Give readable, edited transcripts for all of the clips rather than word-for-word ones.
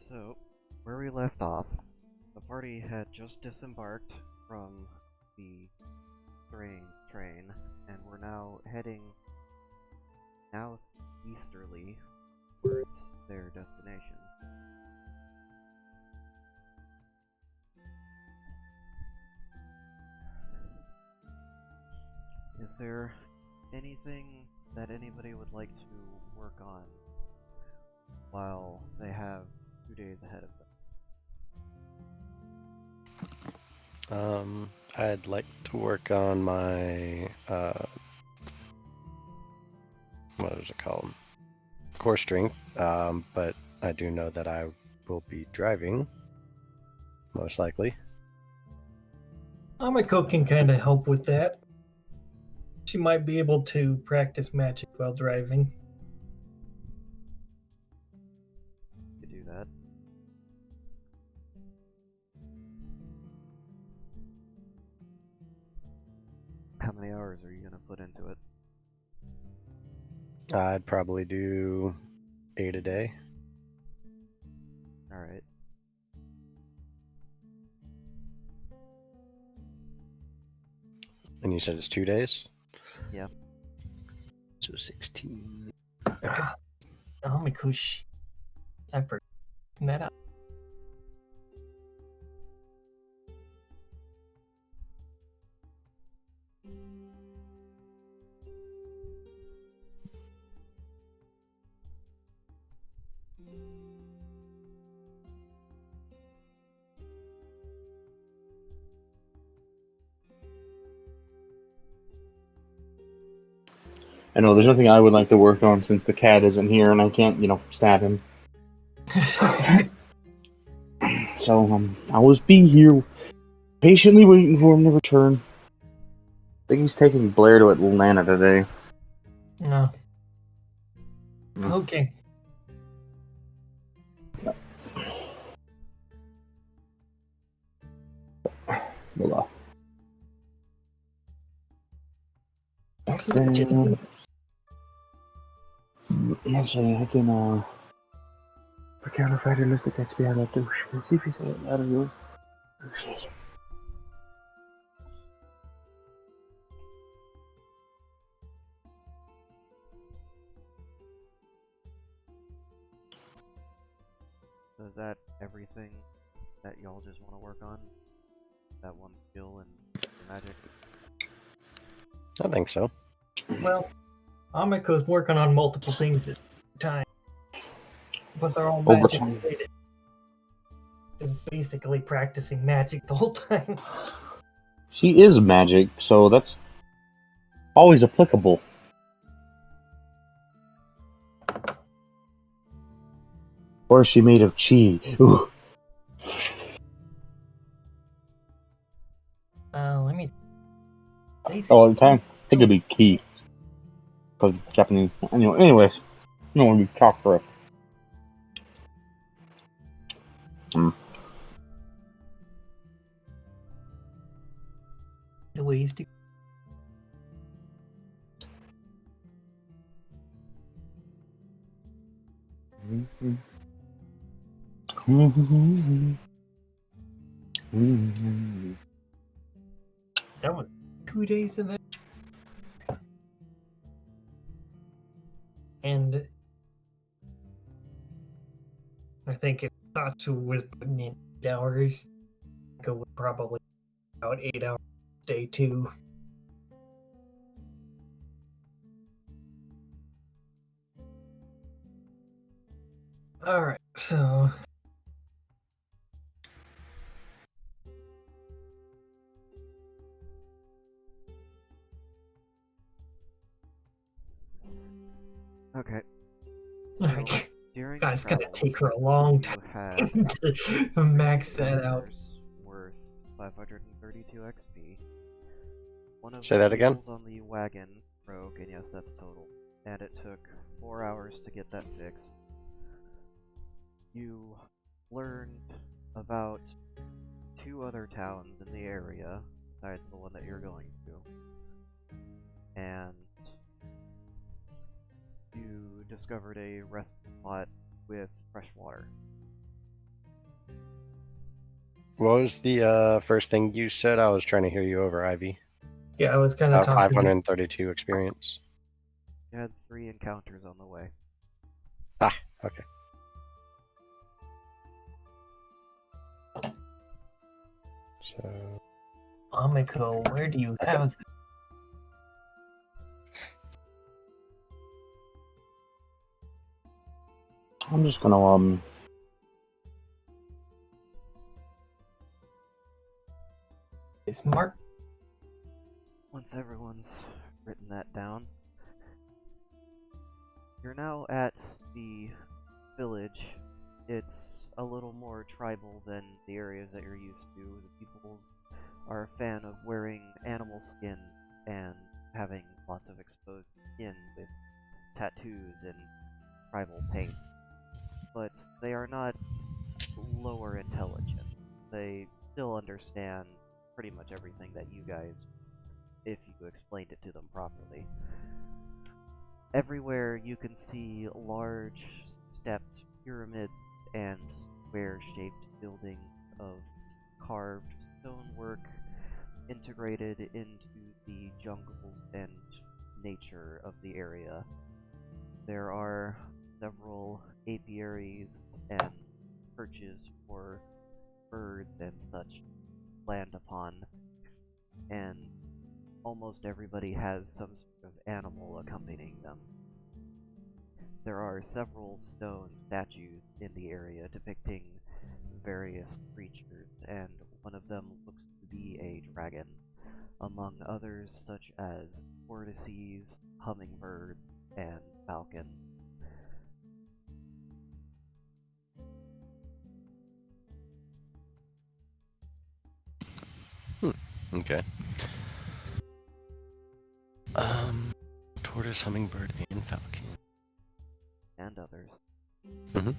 So, where we left off, the party had just disembarked from the train, and we're now heading southeasterly towards their destination. Is there anything that anybody would like to work on while they have 2 days ahead of them? I'd like to work on my, what does it called? Core strength, but I do know that I will be driving, most likely. Amiko can kind of help with that. She might be able to practice magic while driving. To do that. How many hours are you gonna put into it? I'd probably do 8 a day. Alright. And you said it's 2 days? Yeah. So 16. Amiko, I forgot that out. I know there's nothing I would like to work on since the cat isn't here and I can't, stab him. So I will be here patiently waiting for him to return. I think he's taking Blair to Atlanta today. No. Okay. Blah. Also, just Actually, I can, for counterfactualistic XP, I'd like to see if he said it out of yours. So is that everything that y'all just want to work on? That one skill and magic? I think so. well, Amiko's working on multiple things at a time, but they're all Over magic time. related. Is basically practicing magic the whole time. She is magic, so that's always applicable. Or is she made of chi? Ooh. Let me. Oh, I think it'd be ki. Because Japanese. Anyways, no one would talk for it. Ways to. That was 2 days of it. And I think if Satsu was putting in 8 hours, go with probably about 8 hours day 2. Alright, so Okay. So, alright. during God, it's gonna travels, take her a long you time had to max that out. encounters worth 532 XP. One of Say the that again? wheels on the wagon broke, and yes, that's total. And it took 4 hours to get that fixed. You learned about 2 other towns in the area, besides the one that you're going to. And you discovered a rest spot with fresh water. What was the first thing you said? I was trying to hear you over, Ivy. Yeah, I was kind of talking. 532 experience. You had 3 encounters on the way. Ah, okay. So Amiko, where do you Okay. have? I'm just gonna It's Mark. Once everyone's written that down, you're now at the village. It's a little more tribal than the areas that you're used to. The peoples are a fan of wearing animal skin and having lots of exposed skin with tattoos and tribal paint. But they are not lower intelligent. They still understand pretty much everything that you guys, if you explained it to them properly. Everywhere you can see large stepped pyramids and square-shaped buildings of carved stonework integrated into the jungles and nature of the area. There are several apiaries and perches for birds and such land upon, and almost everybody has some sort of animal accompanying them. There are several stone statues in the area depicting various creatures, and one of them looks to be a dragon, among others such as tortoises, hummingbirds, and falcons. okay. Tortoise, hummingbird, and falcon. And others. Mm-hmm.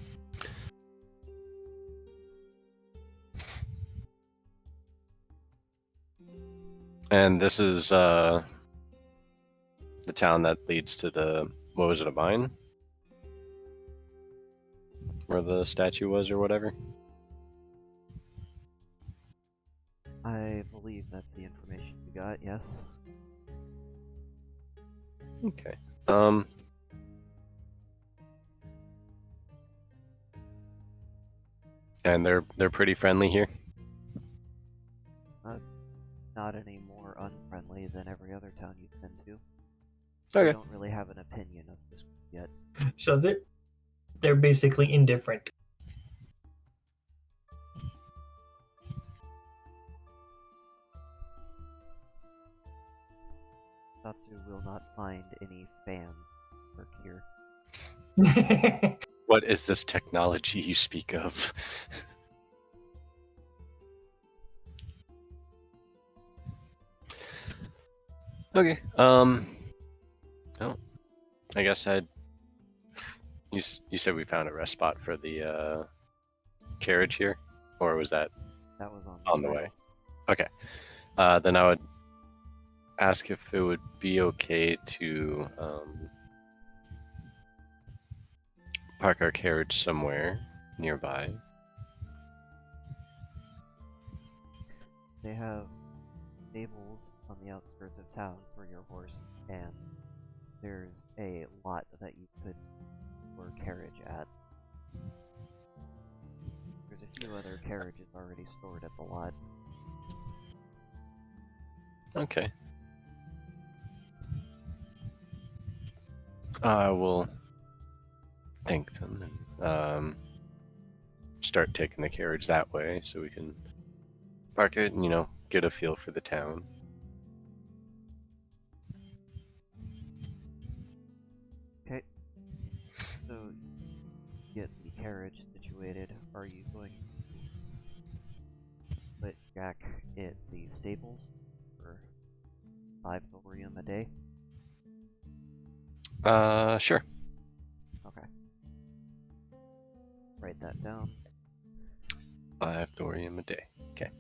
And this is the town that leads to the, what was it, a mine? Where the statue was or whatever? I believe that's the information you got, yes? Okay. And they're pretty friendly here. Not any more unfriendly than every other town you've been to. Okay. I don't really have an opinion of this yet. So they're basically indifferent. Satsu will not find any fans work here. What is this technology you speak of? Okay. Oh, I guess you said we found a rest spot for the carriage here, or was that That was on the way? Okay. Then I would ask if it would be okay to park our carriage somewhere nearby. They have stables on the outskirts of town for your horse, and there's a lot that you could store carriage at. There's a few other carriages already stored at the lot. Okay. I will thank them and start taking the carriage that way so we can park it and, get a feel for the town. Okay. So, get the carriage situated. Are you going to put Jack at the stables for 5 thorium a day? Sure. Okay. Write that down. 5 thorium a day. Okay.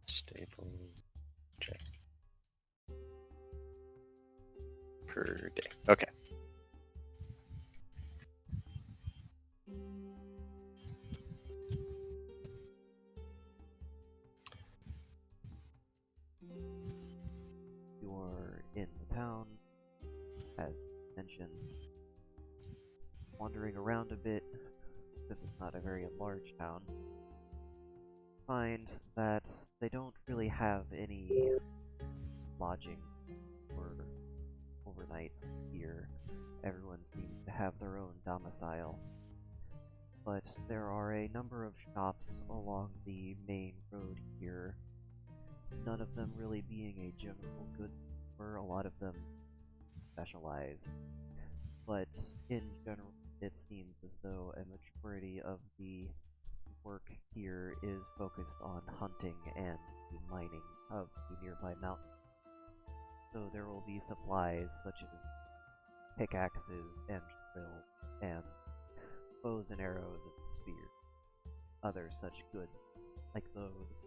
Stable check per day. Okay. as mentioned, wandering around a bit, since it's not a very large town, find that they don't really have any lodging or overnights here. Everyone seems to have their own domicile. But there are a number of shops along the main road here, none of them really being a general goods store, a lot of them specialized. But in general, it seems as though a majority of the work here is focused on hunting and the mining of the nearby mountains. So there will be supplies such as pickaxes and drills and bows and arrows and spears, other such goods like those,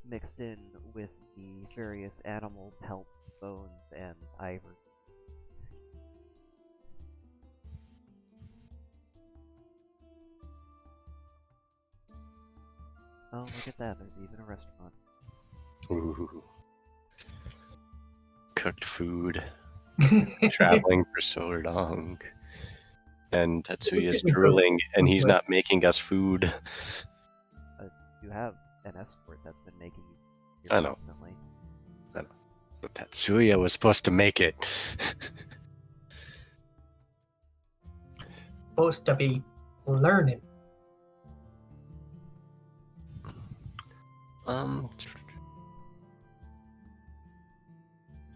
mixed in with the various animal pelts, bones, and ivory. Oh, look at that, there's even a restaurant. Ooh. Cooked food. Traveling for so long. And Tetsuya's drooling, and he's not making us food. You have an escort that's been making you I know. constantly. But Tetsuya was supposed to make it. Supposed to be learning.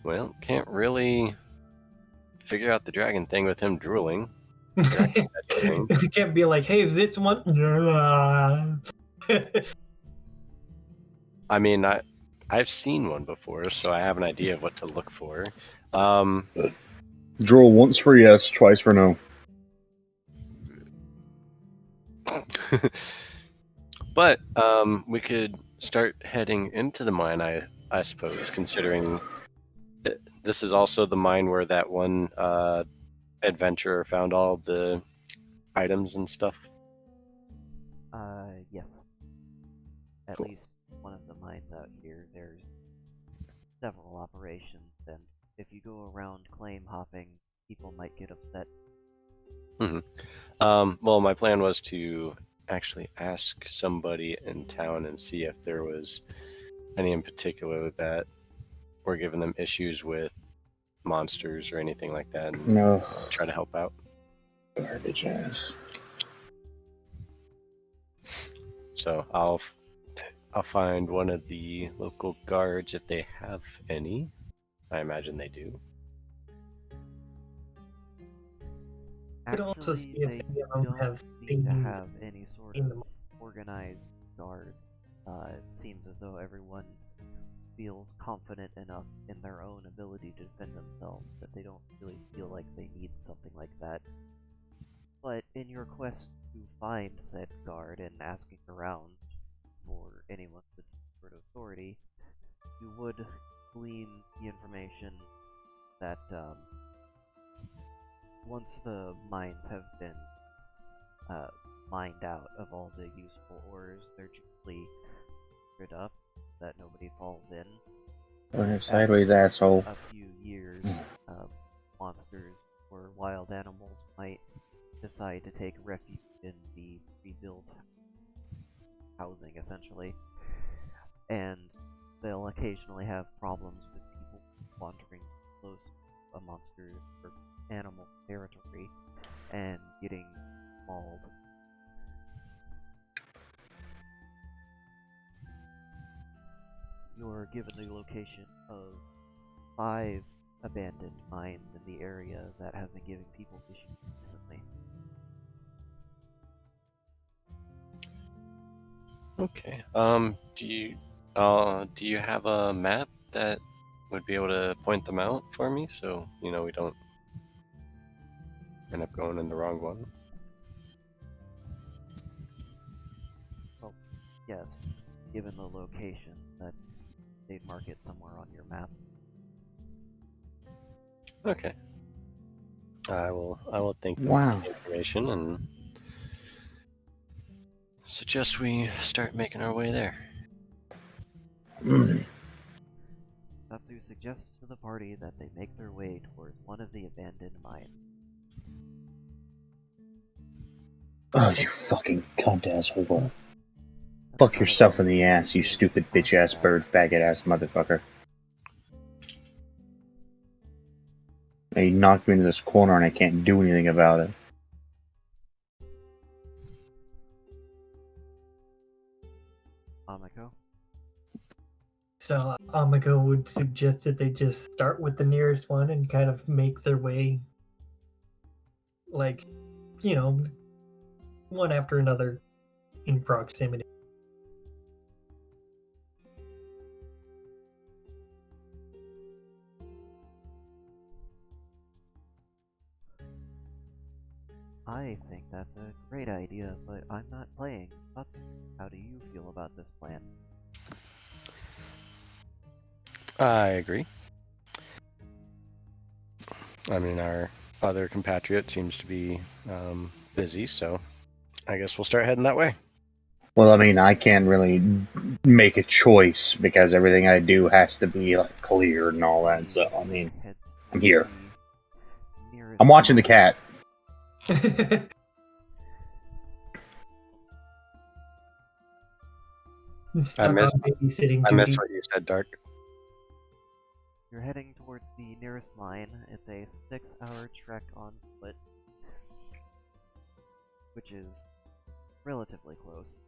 Well, can't really figure out the dragon thing with him drooling. You can't be like, hey, is this one? I mean, I've seen one before, so I have an idea of what to look for. Drool once for yes, twice for no. But we could start heading into the mine, I suppose, considering this is also the mine where that one adventurer found all the items and stuff. Yes. At Cool. least one of the mines out here. There's several operations, and if you go around claim hopping, people might get upset. Well, my plan was to actually ask somebody in town and see if there was any in particular that were giving them issues with monsters or anything like that, and No. try to help out. Garbage ass. So I'll find one of the local guards if they have any. I imagine they do. You could also see if they any of them don't have seem to things have any sort in of them. organized guard. It seems as though everyone feels confident enough in their own ability to defend themselves that they don't really feel like they need something like that. But in your quest to find said guard and asking around for anyone with some sort of authority, you would glean the information that once the mines have been mined out of all the useful ores, they're generally cleared up that nobody falls in. Okay, sideways, asshole. A few years, monsters or wild animals might decide to take refuge in the rebuilt housing, essentially. And they'll occasionally have problems with people wandering close to a monster or animal territory and getting mauled. You're given the location of 5 abandoned mines in the area that have been giving people issues recently. Okay. Do you have a map that would be able to point them out for me, so we don't end up going in the wrong one? Well, yes, given the location, that they'd mark it somewhere on your map. Okay. I will think of Wow. the information and suggest we start making our way there. Mm. Tatsu suggests to the party that they make their way towards one of the abandoned mines. Oh, you fucking cunt asshole. That's Fuck not a yourself in very the ass, you good stupid bitch ass contract. bird faggot ass motherfucker. Now you knocked me into this corner and I can't do anything about it. Amiko? So Amigo would suggest that they just start with the nearest one and kind of make their way, like, you know, one after another in proximity. I think that's a great idea, but I'm not playing. Tatsu, how do you feel about this plan? I agree. I mean, our other compatriot seems to be busy, so I guess we'll start heading that way. Well, I mean, I can't really make a choice because everything I do has to be like cleared and all that. So, I mean, Heads I'm here. the nearest I'm watching the mine. cat. Stuck missed- on babysitting I duty. missed what you said, Dark. You're heading towards the nearest mine. It's a 6-hour trek on foot, which is relatively close.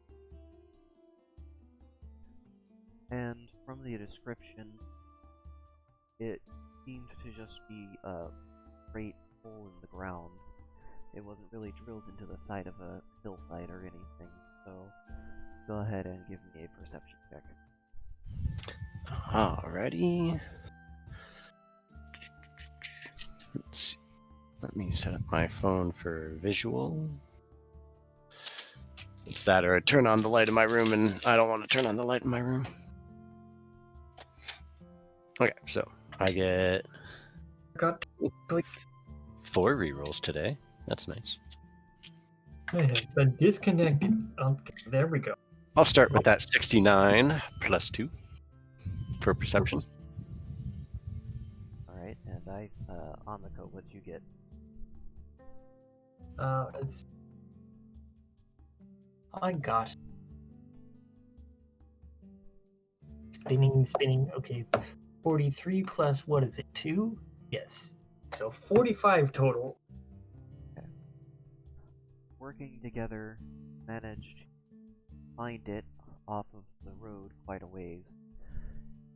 And from the description, it seemed to just be a great hole in the ground. It wasn't really drilled into the side of a hillside or anything, so go ahead and give me a perception check. Alrighty. Let's see. Let me set up my phone for visual. It's that or I turn on the light in my room and I don't want to turn on the light in my room. Okay, so I get Got click. 4 rerolls today. That's nice. I have been disconnected. Okay, there we go. I'll start with that 69 plus 2 for perception. Alright, and Amiko, what'd you get? It's. I got. Spinning. Okay, 43 plus what is it? 2? Yes. So 45 total. Working together, managed to find it off of the road quite a ways.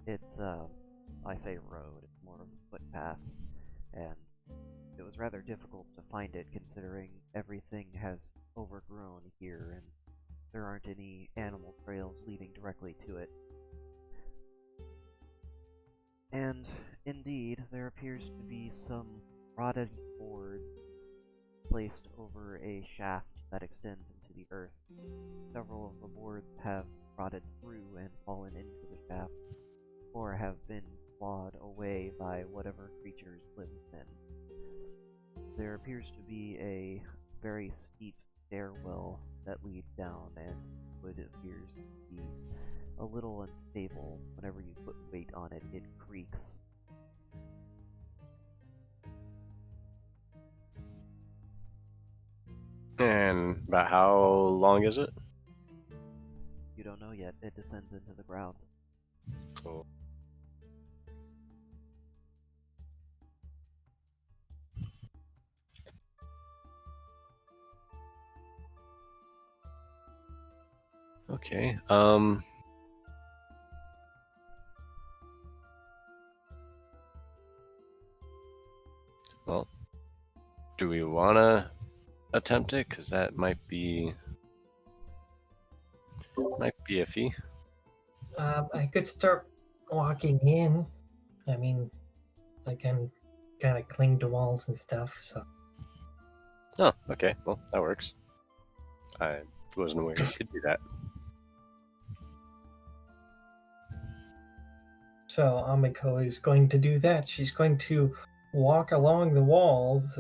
It's, I say road, it's more of a footpath, and it was rather difficult to find it considering everything has overgrown here and there aren't any animal trails leading directly to it. And indeed, there appears to be some rotted boards placed over a shaft that extends into the earth. Several of the boards have rotted through and fallen into the shaft, or have been clawed away by whatever creatures live within. There appears to be a very steep stairwell that leads down, and wood appears to be a little unstable. Whenever you put weight on it, it creaks. And about how long is it? You don't know yet. It descends into the ground. Cool. Okay. Well, do we want to attempt it? Because that might be iffy. I could start walking in. I mean, I can kind of cling to walls and stuff, so. Oh, okay. Well, that works. I wasn't aware you could do that. So Amiko is going to do that. She's going to walk along the walls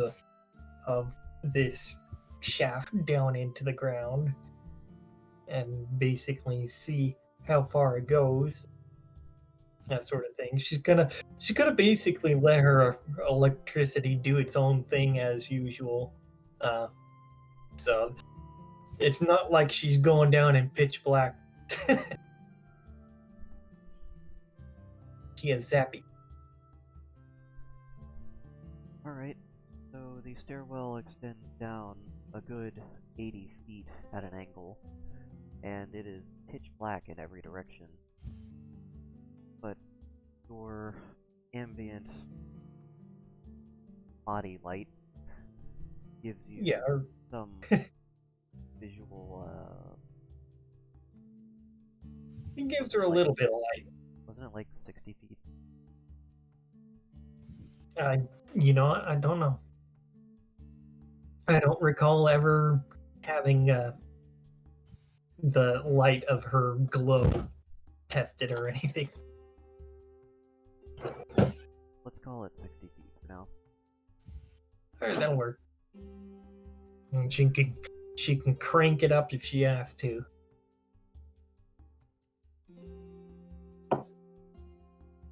of this shaft down into the ground and basically see how far it goes. that sort of thing. She's gonna basically let her electricity do its own thing as usual. So it's not like she's going down in pitch black. She is zappy. Alright, so the stairwell extends down a good 80 feet at an angle, and it is pitch black in every direction. But your ambient body light gives you Yeah, some visual, it gives her a little bit of light. wasn't it like 60 feet? I don't know. I don't recall ever having the light of her glow tested or anything. Let's call it 60 feet for now. Alright, that'll work. And she can crank it up if she has to.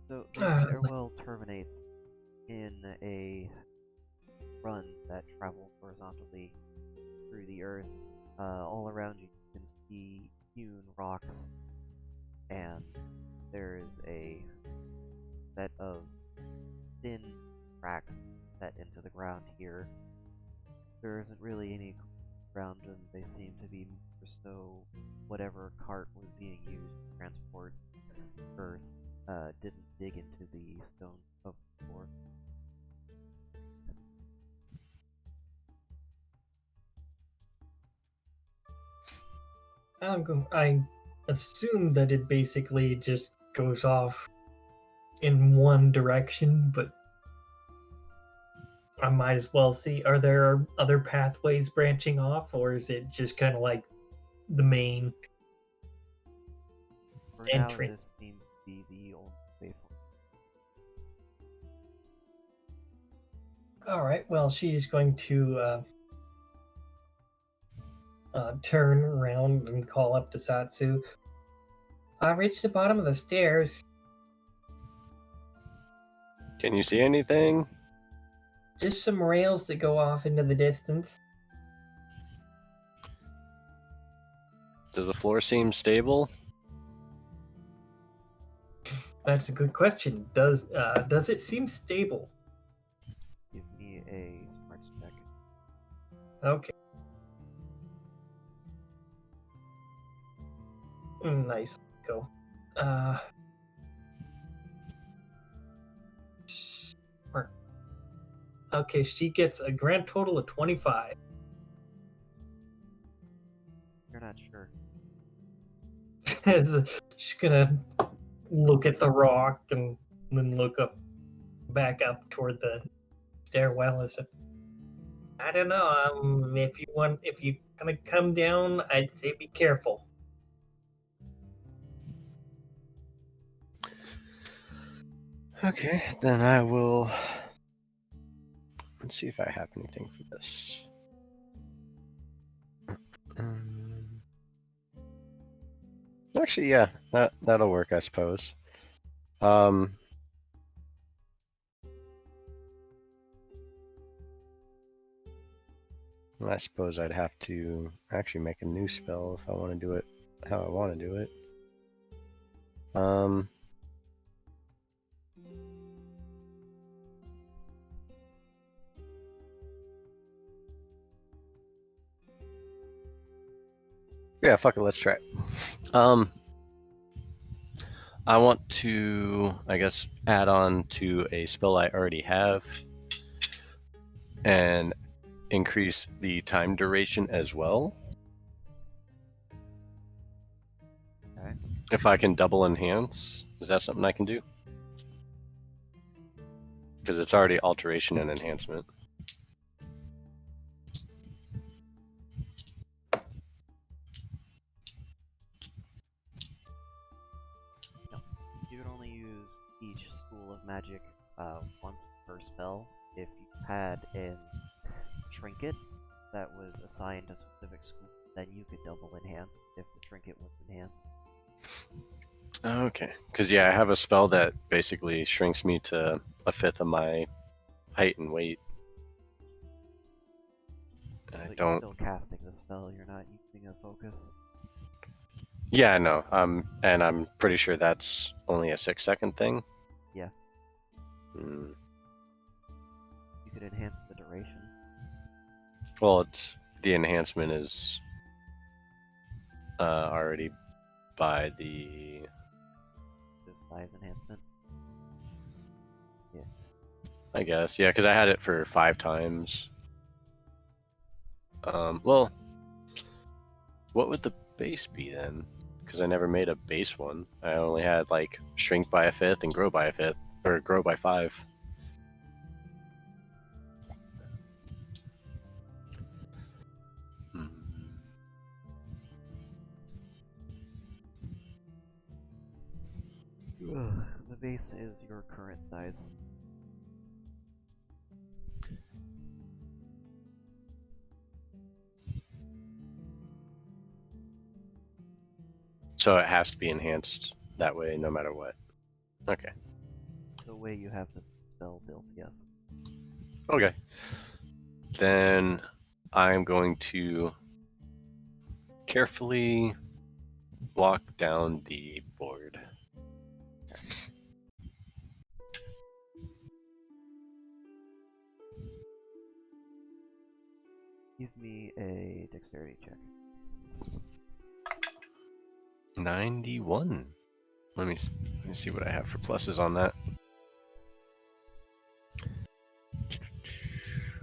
So the stairwell terminates in a run that travels horizontally through the earth. All around you can see hewn rocks, and there is a set of thin cracks set into the ground here. There isn't really any around them. They seem to be more so whatever cart was being used to transport earth didn't dig into the stone of the floor. I assume that it basically just goes off in one direction, but I might as well see. Are there other pathways branching off, or is it just kind of like the main For now, entrance? this seems to be the only way forward. All right. Well, she's going to turn around and call up to Satsu. I reached the bottom of the stairs. Can you see anything? Just some rails that go off into the distance. Does the floor seem stable? That's a good question. Does it seem stable? Give me a smarts check. Okay. Nice. Go. Smart. Okay, she gets a grand total of 25. You're not sure. She's gonna look at the rock and then look back up toward the stairwell and stuff. I don't know. If you gonna come down, I'd say be careful. Okay, then I will. Let's see if I have anything for this. Actually, yeah, that'll work, I suppose. I suppose I'd have to actually make a new spell if I want to do it how I want to do it. Yeah, fuck it, let's try it. I want to, I guess, add on to a spell I already have and increase the time duration as well. Okay. If I can double enhance, is that something I can do? Because it's already alteration and enhancement. You can only use each school of magic once per spell. If you had a trinket that was assigned to a specific school, then you could double enhance if the trinket was enhanced. Okay, because yeah, I have a spell that basically shrinks me to a fifth of my height and weight. And I But you're don't. still casting the spell, you're not using a focus. Yeah, no. And I'm pretty sure that's only a 6-second thing. Yeah. Hmm. You could enhance the duration. Well, it's the enhancement is already by the. The size enhancement. I guess yeah, because I had it for 5 times. Well, what would the base be then? Because I never made a base one. I only had like shrink by a fifth and grow by a fifth, or grow by 5. Hmm. The base is your current size. So it has to be enhanced that way, no matter what. Okay. The way you have the spell built, yes. Okay. Then I'm going to carefully walk down the board. Give me a dexterity check. 91. Let me see what I have for pluses on that.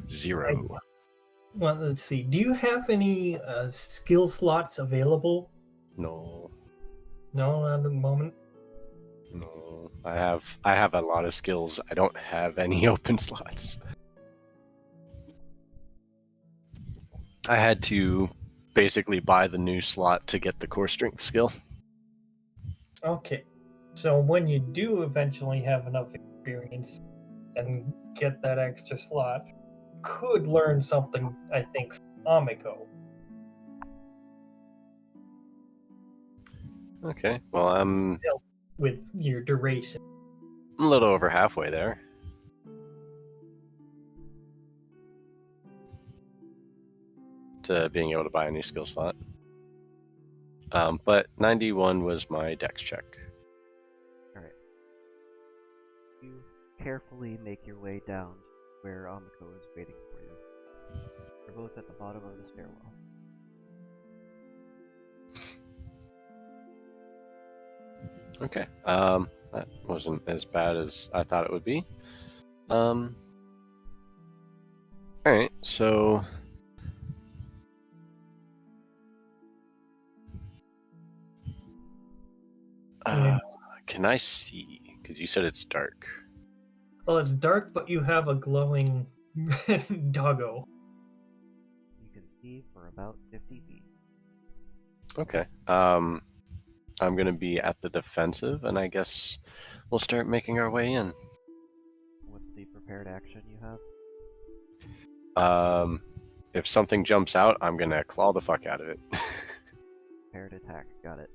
0. Well, let's see. Do you have any skill slots available? No. No, not at the moment. No. I have a lot of skills. I don't have any open slots. I had to basically buy the new slot to get the core strength skill. Okay. So when you do eventually have enough experience and get that extra slot, could learn something, I think, from Amico. Okay. Well, I'm With your duration. a little over halfway there. To being able to buy a new skill slot. But 91 was my dex check. Alright. You carefully make your way down to where Amiko is waiting for you. You're both at the bottom of the stairwell. Okay. That wasn't as bad as I thought it would be. Alright, so can I see? Because you said it's dark. Well, it's dark, but you have a glowing doggo. You can see for about 50 feet. Okay. I'm gonna be at the defensive, and I guess we'll start making our way in. What's the prepared action you have? If something jumps out, I'm gonna claw the fuck out of it. Prepared attack, got it.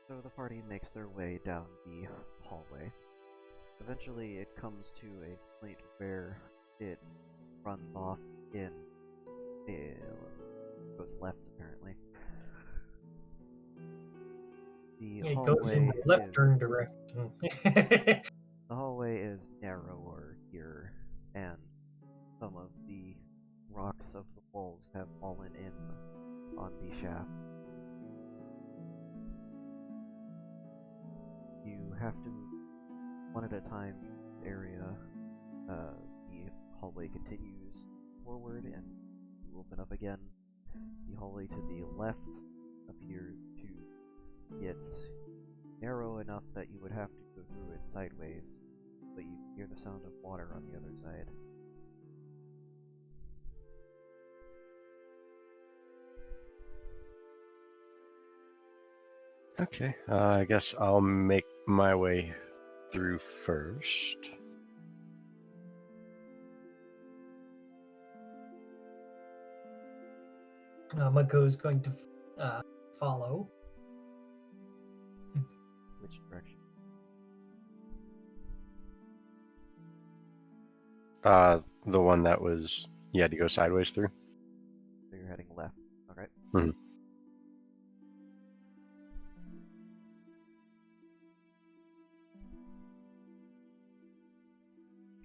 So the party makes their way down the hallway. Eventually it comes to a point where it runs off in goes left apparently. The It hallway goes in the left is, turn direction. the hallway is narrower here, and some of the rocks of the walls have fallen in on the shaft. You have to, one at a time, use this area. The hallway continues forward and you open up again. The hallway to the left appears to get narrow enough that you would have to go through it sideways, but you hear the sound of water on the other side. Okay, I guess I'll make my way through first. Amako is going to follow. Which direction? The one that was you had to go sideways through. So you're heading left. Okay. Mhm.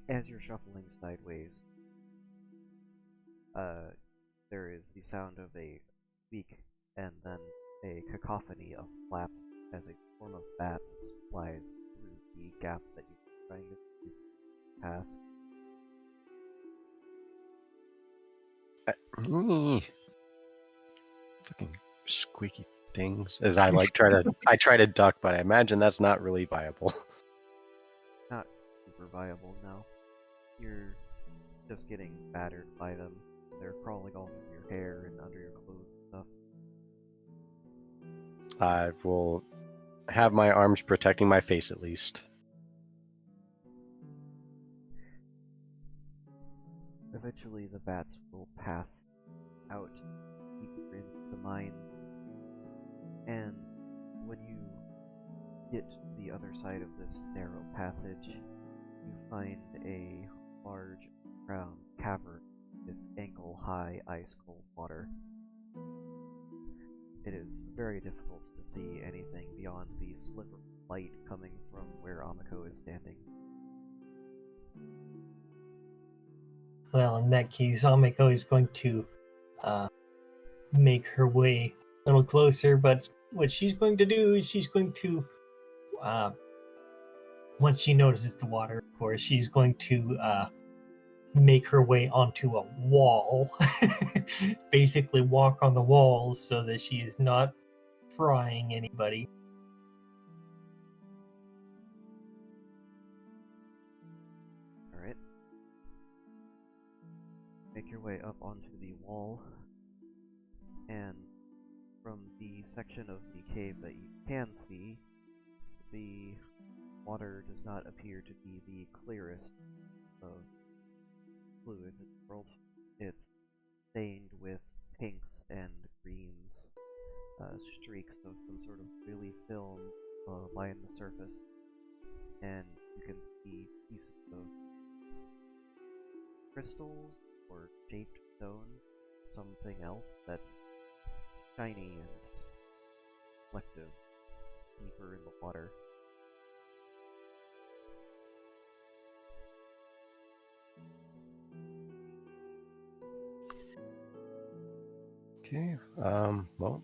As you're shuffling sideways, there is the sound of a squeak and then a cacophony of flaps as a swarm of bats flies through the gap that you're trying to squeeze past. Fucking squeaky things. As I try to duck, but I imagine that's not really viable. Not super viable now. You're just getting battered by them. They're crawling all through your hair and under your clothes and stuff. I will have my arms protecting my face at least. Eventually, the bats will pass out deeper into the mine, and when you get to the other side of this narrow passage, you find a large round cavern with ankle-high ice-cold water. It is very difficult to see anything beyond the sliver of light coming from where Amako is standing. Well, in that case, Amako is going to make her way a little closer, but what she's going to do is she's going to, once she notices the water, of course, she's going to make her way onto a wall. Basically, walk on the walls so that she is not frying anybody. Alright. Make your way up onto the wall, and from the section of the cave that you can see, the water does not appear to be the clearest of fluids in the world. It's stained with pinks and greens, streaks of some sort of oily film line the surface, and you can see pieces of crystals or shaped stone, something else that's shiny and reflective deeper in the water. Okay. Well,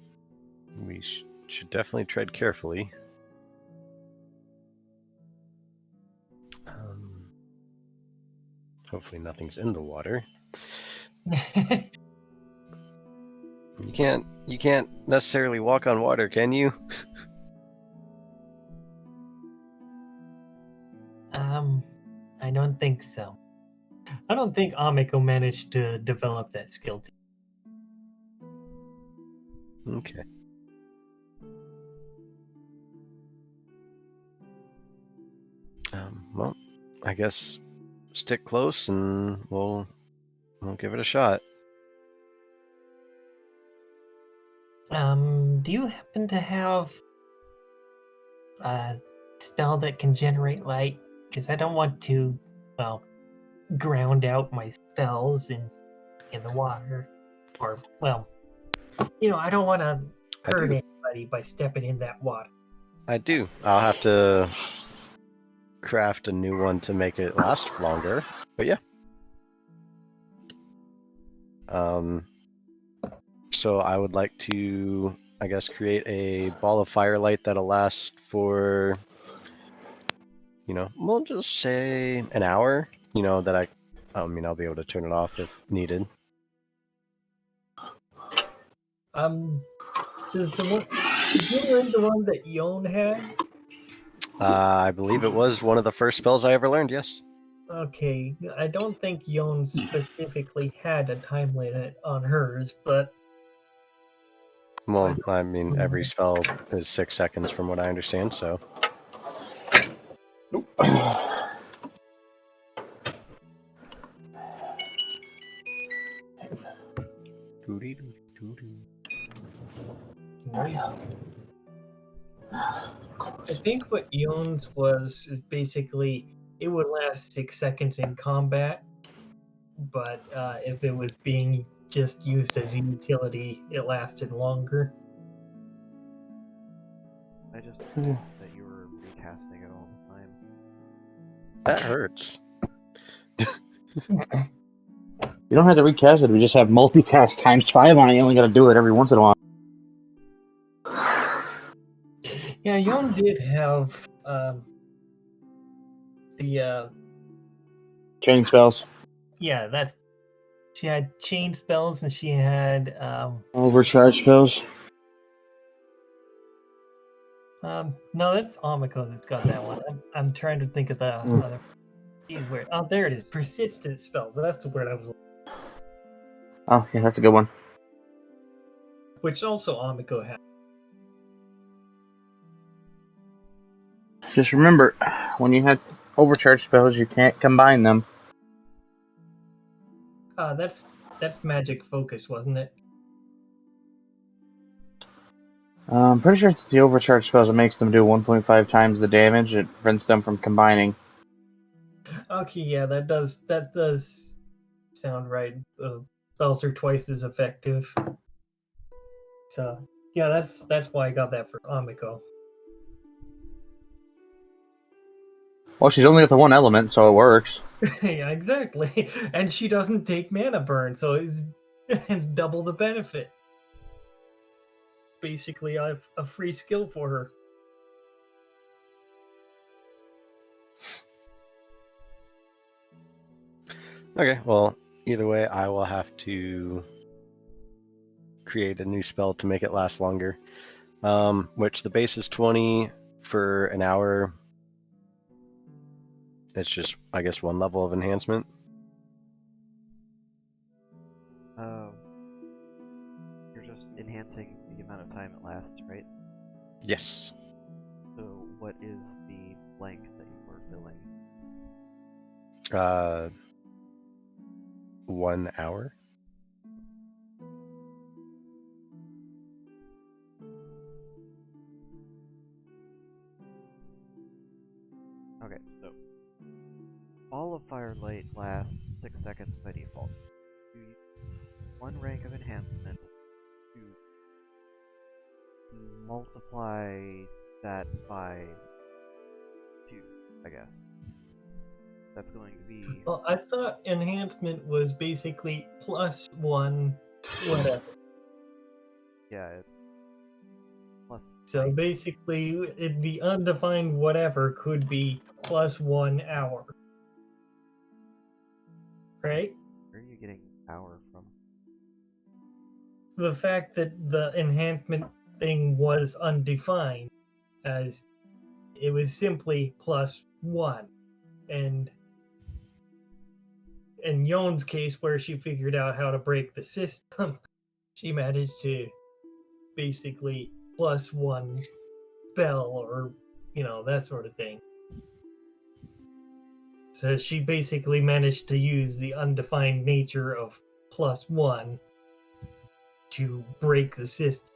we should definitely tread carefully. Hopefully nothing's in the water. You can't necessarily walk on water, can you? I don't think so. I don't think Amiko managed to develop that skill. Okay. Well, I guess stick close and we'll give it a shot. Do you happen to have a spell that can generate light? Because I don't want to, well, ground out my spells in the water, or well, I don't want to hurt anybody by stepping in that water. I do. I'll have to craft a new one to make it last longer. But yeah. So I would like to, I guess, create a ball of firelight that'll last for, we'll just say an hour. That I'll be able to turn it off if needed. Did you learn the one that Yon had? I believe it was one of the first spells I ever learned, yes. Okay, I don't think Yon specifically had a time limit on hers, but... Well, I mean, every spell is 6 seconds from what I understand, so... Nice. I think what Yone's was is basically it would last 6 seconds in combat, but if it was being just used as a utility, it lasted longer. I just assumed that you were recasting it all the time. That hurts. You don't have to recast it. We just have multicast times 5 on it. You only got to do it every once in a while. Yeah, Yone did have the Chain spells, yeah, that's she had chain spells and she had overcharge spells. no, that's Amiko that's got that one. I'm trying to think of the other. Geez, where? Oh, there it is. Persistent spells. That's the word I was. Oh, yeah, that's a good one. Which also Amiko had. Just remember, when you have overcharge spells, you can't combine them. That's magic focus, wasn't it? I'm pretty sure it's the overcharge spells that makes them do 1.5 times the damage. It prevents them from combining. Okay, yeah, that does sound right. The spells are twice as effective. So yeah, that's why I got that for Amiko. Well, she's only got the one element, so it works. Yeah, exactly. And she doesn't take mana burn, so it's double the benefit. Basically, I have a free skill for her. Okay, well, either way, I will have to create a new spell to make it last longer. Which the base is 20 for an hour. It's just, I guess, one level of enhancement. You're just enhancing the amount of time it lasts, right? Yes. So what is the blank that you are filling? 1 hour. Okay, so all of Firelight lasts 6 seconds by default. You use 1 rank of enhancement to multiply that by 2, I guess. That's going to be... Well, I thought enhancement was basically +1 whatever. Yeah, it's plus... So basically, the undefined whatever could be +1 hour. Right? Where are you getting power from? The fact that the enhancement thing was undefined, as it was simply +1. And in Yone's case, where she figured out how to break the system, she managed to basically +1 spell or, that sort of thing. So she basically managed to use the undefined nature of +1 to break the system.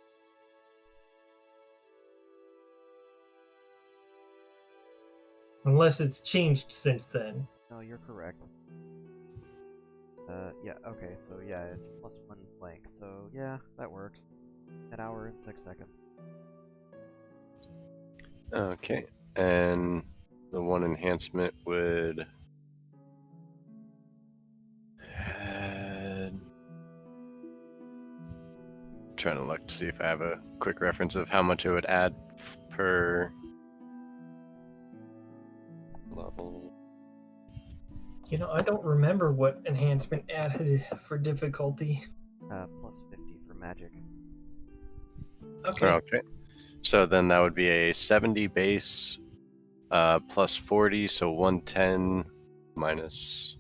Unless it's changed since then. No, you're correct. Yeah, okay, so yeah, it's +1 blank, so yeah, that works. An hour and 6 seconds. Okay, and the one enhancement would add... trying to look to see if I have a quick reference of how much it would add per level. I don't remember what enhancement added for difficulty. Plus 50 for magic. Okay. Okay, so then that would be a 70 base, plus 40, so 110 minus.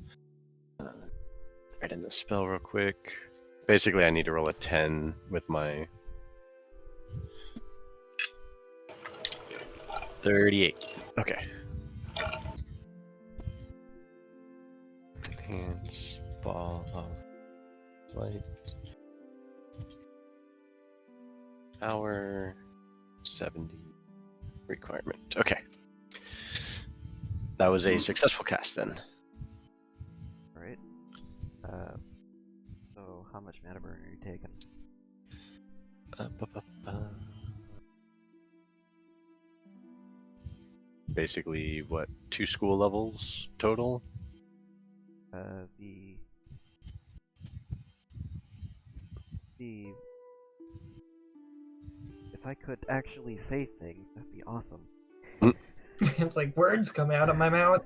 Write in the spell real quick. Basically, I need to roll a 10 with my 38. Okay. Enhance ball of light. hour 70 requirement. Okay. That was a successful cast then. Alright. So how much mana burn are you taking? Ba-ba-ba. Basically, what, 2 school levels total? The if I could actually say things, that'd be awesome. It's like words come out of my mouth.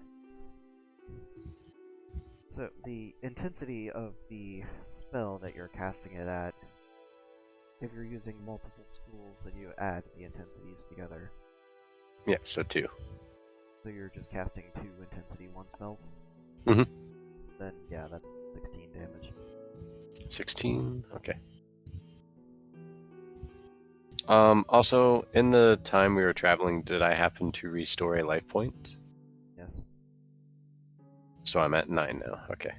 So the intensity of the spell that you're casting it at, if you're using multiple schools, then you add the intensities together. Yeah, so 2. So you're just casting 2 intensity 1 spells? Mhm. Then yeah, that's 16 damage. 16, okay. Also, in the time we were traveling, did I happen to restore a life point? Yes. So I'm at 9 now, okay.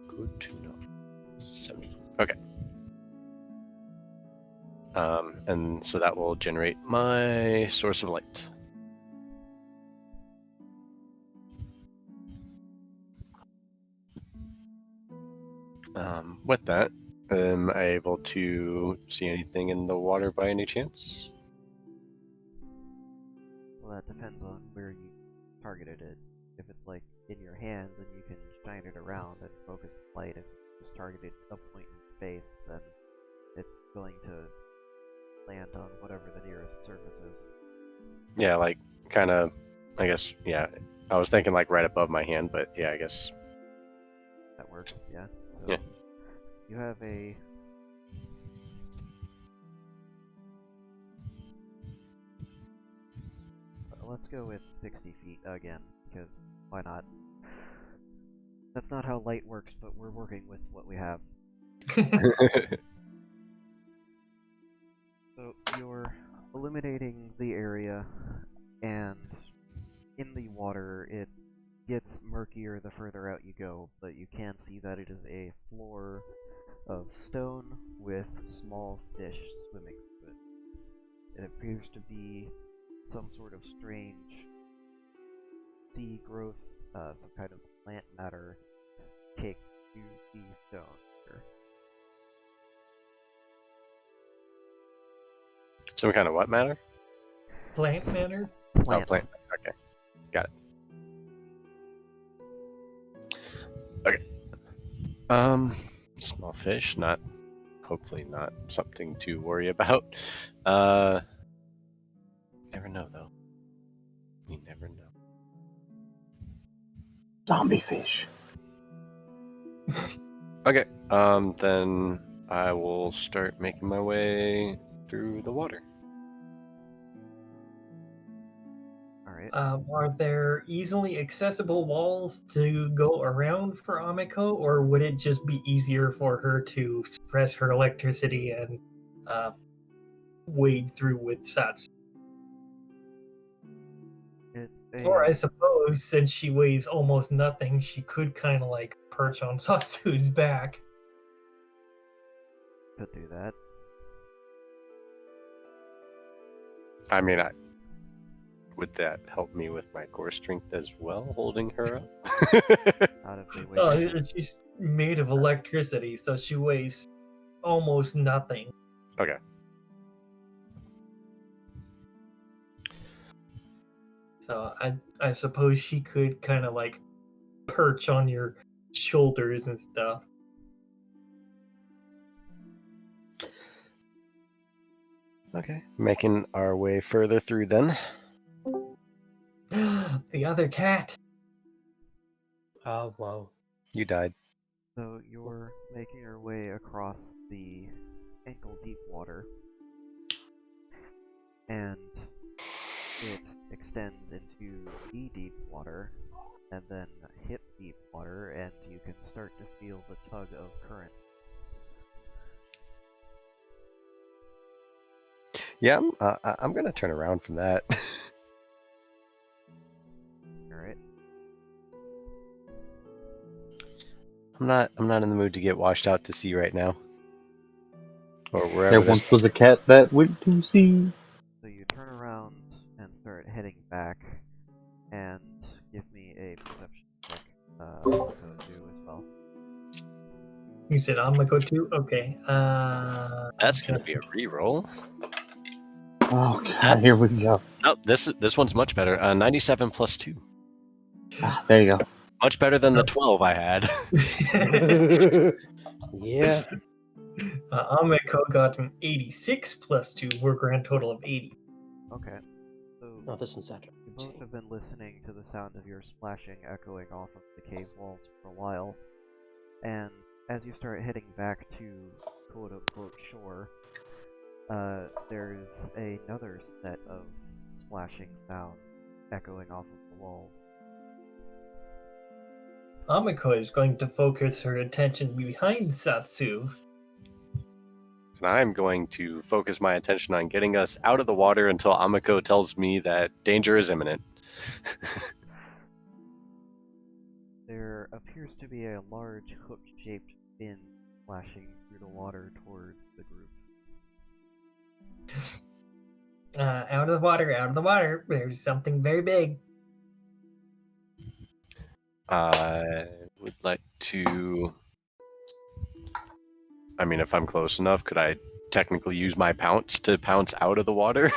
Good to know. 7. Okay. And so that will generate my source of light. With that, am I able to see anything in the water by any chance? Well, that depends on where you targeted it. If it's like in your hand, then you can shine it around and focus the light. If you just targeted a point in space, then it's going to land on whatever the nearest surface is. Yeah, like, kind of, I guess, yeah. I was thinking like right above my hand, but yeah, I guess. That works, yeah. So Yeah. you have a let's go with 60 feet again, because why not? That's not how light works, but we're working with what we have. So you're illuminating the area, and in the water it gets murkier the further out you go, but you can see that it is a floor of stone with small fish swimming through it. It appears to be some sort of strange sea growth, some kind of plant matter caked to the stone here. Some kind of what matter? Plant matter? Plant. Oh, plant. Okay, got it. Okay. Small fish, hopefully not something to worry about. Never know though. You never know. Zombie fish. Okay. Then I will start making my way through the water. Alright. Are there easily accessible walls to go around for Amiko, or would it just be easier for her to suppress her electricity and wade through with Sats? It's Or I a suppose, since she weighs almost nothing, she could kind of like perch on Satsu's back. could do that. I mean, would that help me with my core strength as well, holding her up? Out of the way. Oh, she's made of electricity, so she weighs almost nothing. Okay. So I suppose she could kind of like perch on your shoulders and stuff. Okay. Making our way further through then. The other cat. Oh, wow. You died. So you're making your way across the ankle-deep water, and it extends into knee-deep water, and then hip-deep water, and you can start to feel the tug of currents. Yeah, I'm gonna turn around from that. Alright. I'm not in the mood to get washed out to sea right now. or There wherever this. once was a cat that went to sea. So you turn around and start heading back, and give me a perception check. Code 2 as well. You said I'm gonna go too? Okay. That's gonna be a reroll. Oh god, here we go. Oh, this one's much better. 97 plus 2. Ah, there you go. Much better than the 12 I had. Yeah. Amiko got an 86 plus 2 for a grand total of 80. Okay. So Oh, this one's after. you both have been listening to the sound of your splashing echoing off of the cave walls for a while, and as you start heading back to quote-unquote shore, there's another set of splashing sounds echoing off of the walls. Amiko is going to focus her attention behind Satsu. And I'm going to focus my attention on getting us out of the water until Amiko tells me that danger is imminent. There appears to be a large hook-shaped fin flashing through the water towards the group. Out of the water, out of the water. There's something very big. I would like to. I mean, if I'm close enough, could I technically use my pounce to pounce out of the water?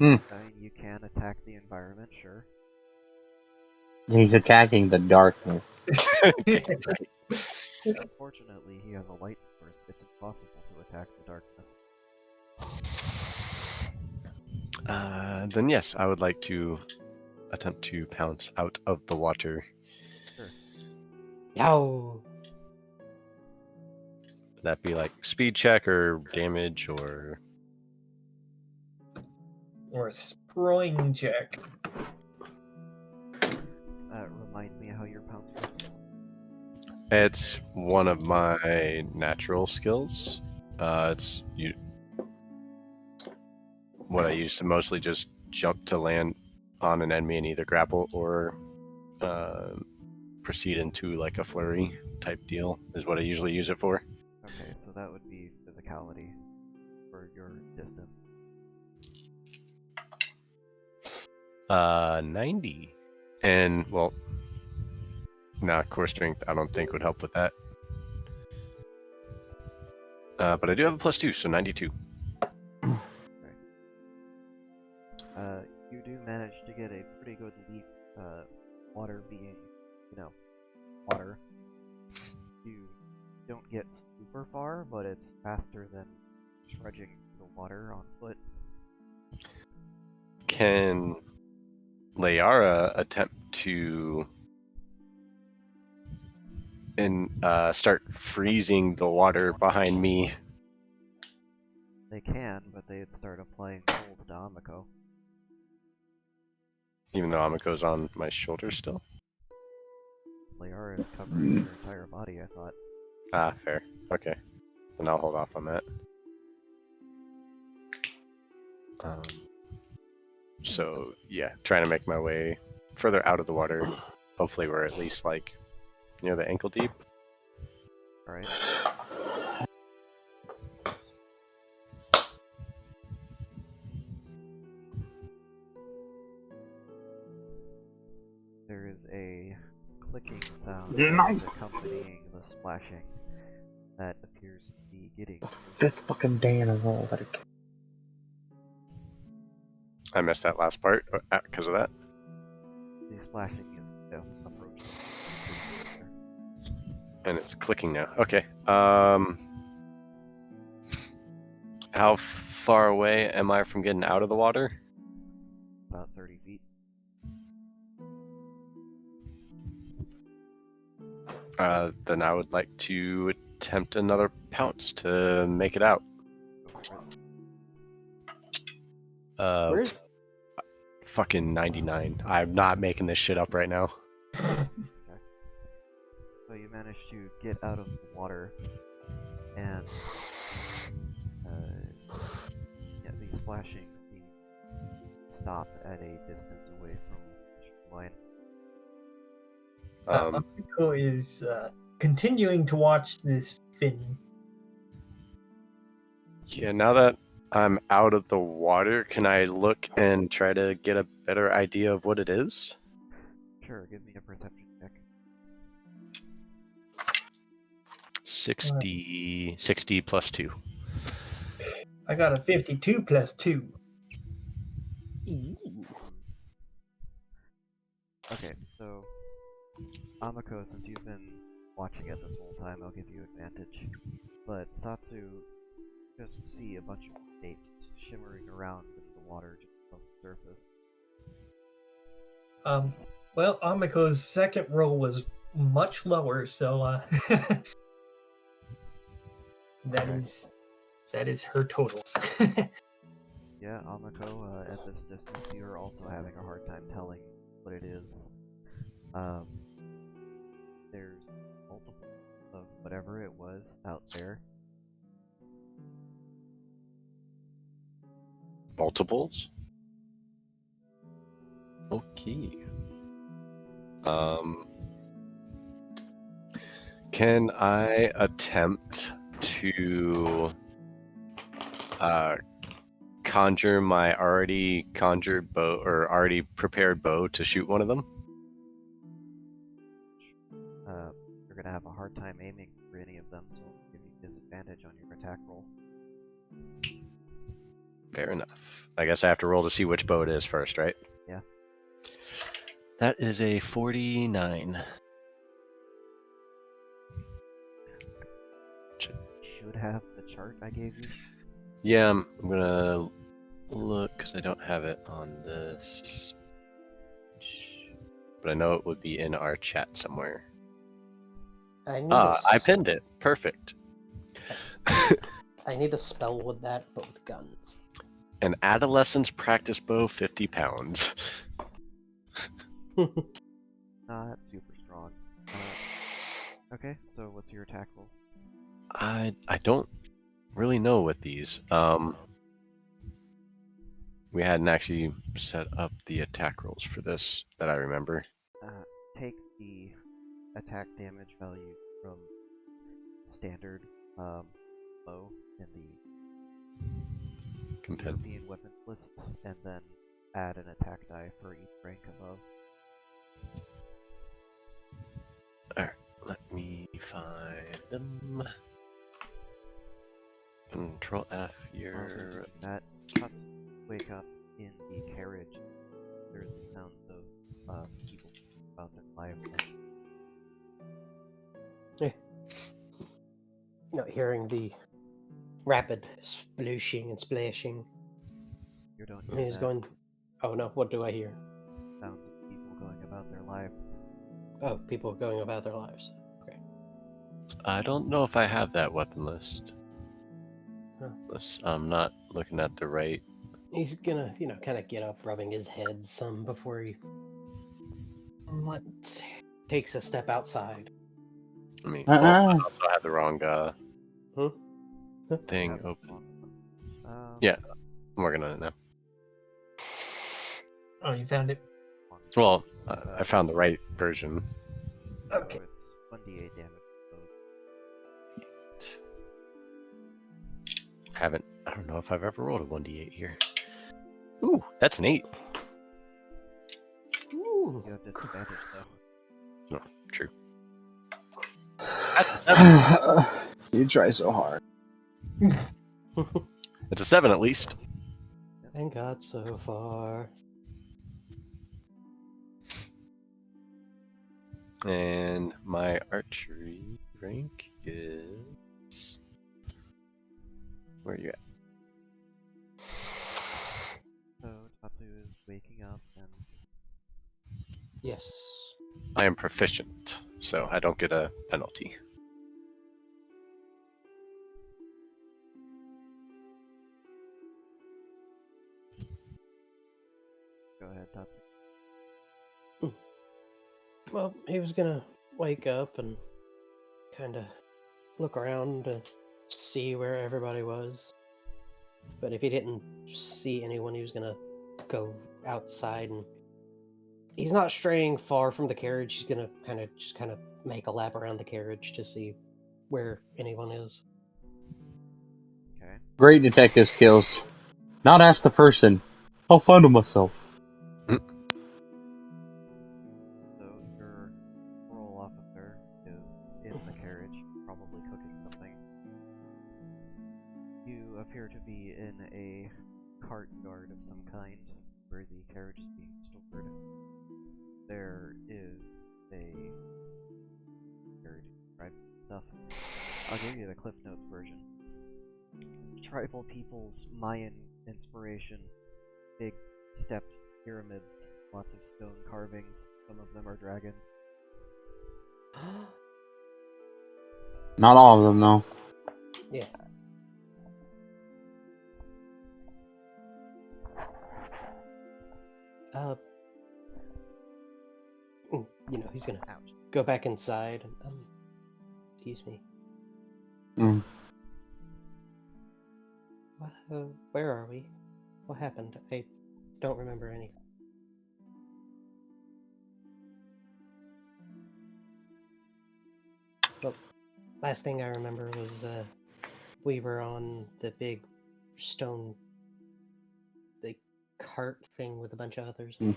You can attack the environment, sure. He's attacking the darkness. Unfortunately, he has a light source. It's impossible to attack the darkness. Then yes, I would like to attempt to pounce out of the water. Sure. Yow. Would that be like speed check or damage or? Or a sproing check. Remind me how your pounce works. It's one of my natural skills. It's what I use to mostly just jump to land on an enemy and either grapple or proceed into like a flurry type deal is what I usually use it for. Okay, so that would be physicality for your distance. 90. And well, core strength I don't think would help with that. But I do have a +2, so 92. You do manage to get a pretty good leap, water being, water. You don't get super far, but it's faster than trudging the water on foot. Can Layara attempt to start freezing the water behind me? They can, but they'd start applying cold to Amiko. Even though Amiko's on my shoulder still? Layara is covering her entire body, I thought. Ah, fair. Okay. Then I'll hold off on that. So, yeah, trying to make my way further out of the water. Hopefully we're at least, like, near the ankle deep. Alright. There is a clicking sound that is accompanying the splashing that appears to be getting. This fucking Dan roll that I missed that last part because of that. The splashing is approaching. And it's clicking now. Okay. How far away am I from getting out of the water? About 30 feet. Then I would like to attempt another pounce to make it out. Where? Fucking 99. I'm not making this shit up right now. Okay. So you manage to get out of the water, and the splashing seems to stop at a distance away from the line. Amiko is continuing to watch this fin. Yeah, now that I'm out of the water, can I look and try to get a better idea of what it is? Sure, give me a perception check. 60 plus 2. I got a 52 plus 2. Okay, so Amako, since you've been watching it this whole time, I'll give you advantage. But Satsu just see a bunch of shapes shimmering around in the water just above the surface. Well, Amiko's second roll was much lower, so that is her total. Yeah, Amako, at this distance, you're also having a hard time telling what it is. There's multiple of whatever it was out there. Multiples? Okay. Can I attempt to conjure my already conjured bow or already prepared bow to shoot one of them? You're gonna have a hard time aiming for any of them, so I'll give you disadvantage on your attack roll. Fair enough. I guess I have to roll to see which bow it is first, right? Yeah. That is a 49. Should have the chart I gave you. Yeah, I'm gonna look because I don't have it on this. But I know it would be in our chat somewhere. I pinned it. Perfect. I need a spell with that, but with guns. An adolescent's practice bow, 50 pounds. Not super strong. Okay, so what's your attack roll? I don't really know with these. We hadn't actually set up the attack rolls for this that I remember. Take the attack damage value from standard bow in the European weapons list, and then add an attack die for each rank above. Alright, let me find them. Control F, your... That cuts wake up in the carriage. There's the sounds of people about their lives. You know, hearing the rapid splooshing and splashing. You don't hear He's that. going, oh no, what do I hear? Sounds of people going about their lives. Oh, people going about their lives. Okay. I don't know if I have that weapon list. Huh. Unless I'm not looking at the right... He's gonna, you know, kind of get up, rubbing his head some before he takes a step outside. I mean, I also have the wrong Hmm? thing open. Um, Yeah, I'm working on it now. Oh, you found it? Well, I found the right version. Okay. So it's 1d8 damage. I don't know if I've ever rolled a 1d8 here. Ooh, that's an 8. Ooh. You have disadvantage though. No, true. That's a 7. You try so hard. It's a 7 at least. And got so far. And my archery rank is... Where are you at? So Tatsu is waking up and Yes. I am proficient, so I don't get a penalty. go ahead, Tatsu. Well, he was gonna wake up and kind of look around to see where everybody was. But if he didn't see anyone, he was gonna go outside and He's not straying far from the carriage. He's gonna kind of make a lap around the carriage to see where anyone is. Okay. Great detective skills. Not ask the person. I'll find him myself. So your parole officer is in the carriage, probably cooking something. You appear to be in a cart yard of some kind, where the carriage is being stored. There is a very describe stuff. I'll give you the Cliff Notes version. Tribal peoples, Mayan inspiration, big stepped pyramids, lots of stone carvings. Some of them are dragons. Not all of them, though. Yeah. He's gonna Ouch. go back inside. Excuse me. Mm. Where are we? What happened? I don't remember anything. Well, last thing I remember was we were on the big stone, the cart thing with a bunch of others. Mm.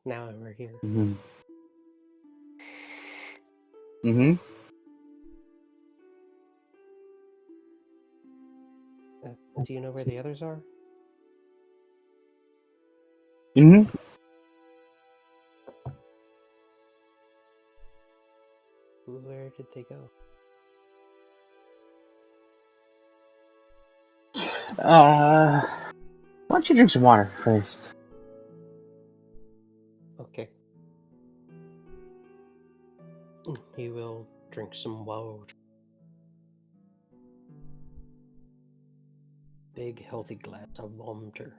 Now we're here. Mm-hmm. Mm-hmm. Do you know where the others are? Mm-hmm. Where did they go? Why don't you drink some water first? Okay. He will drink some water. Big, healthy glass of water.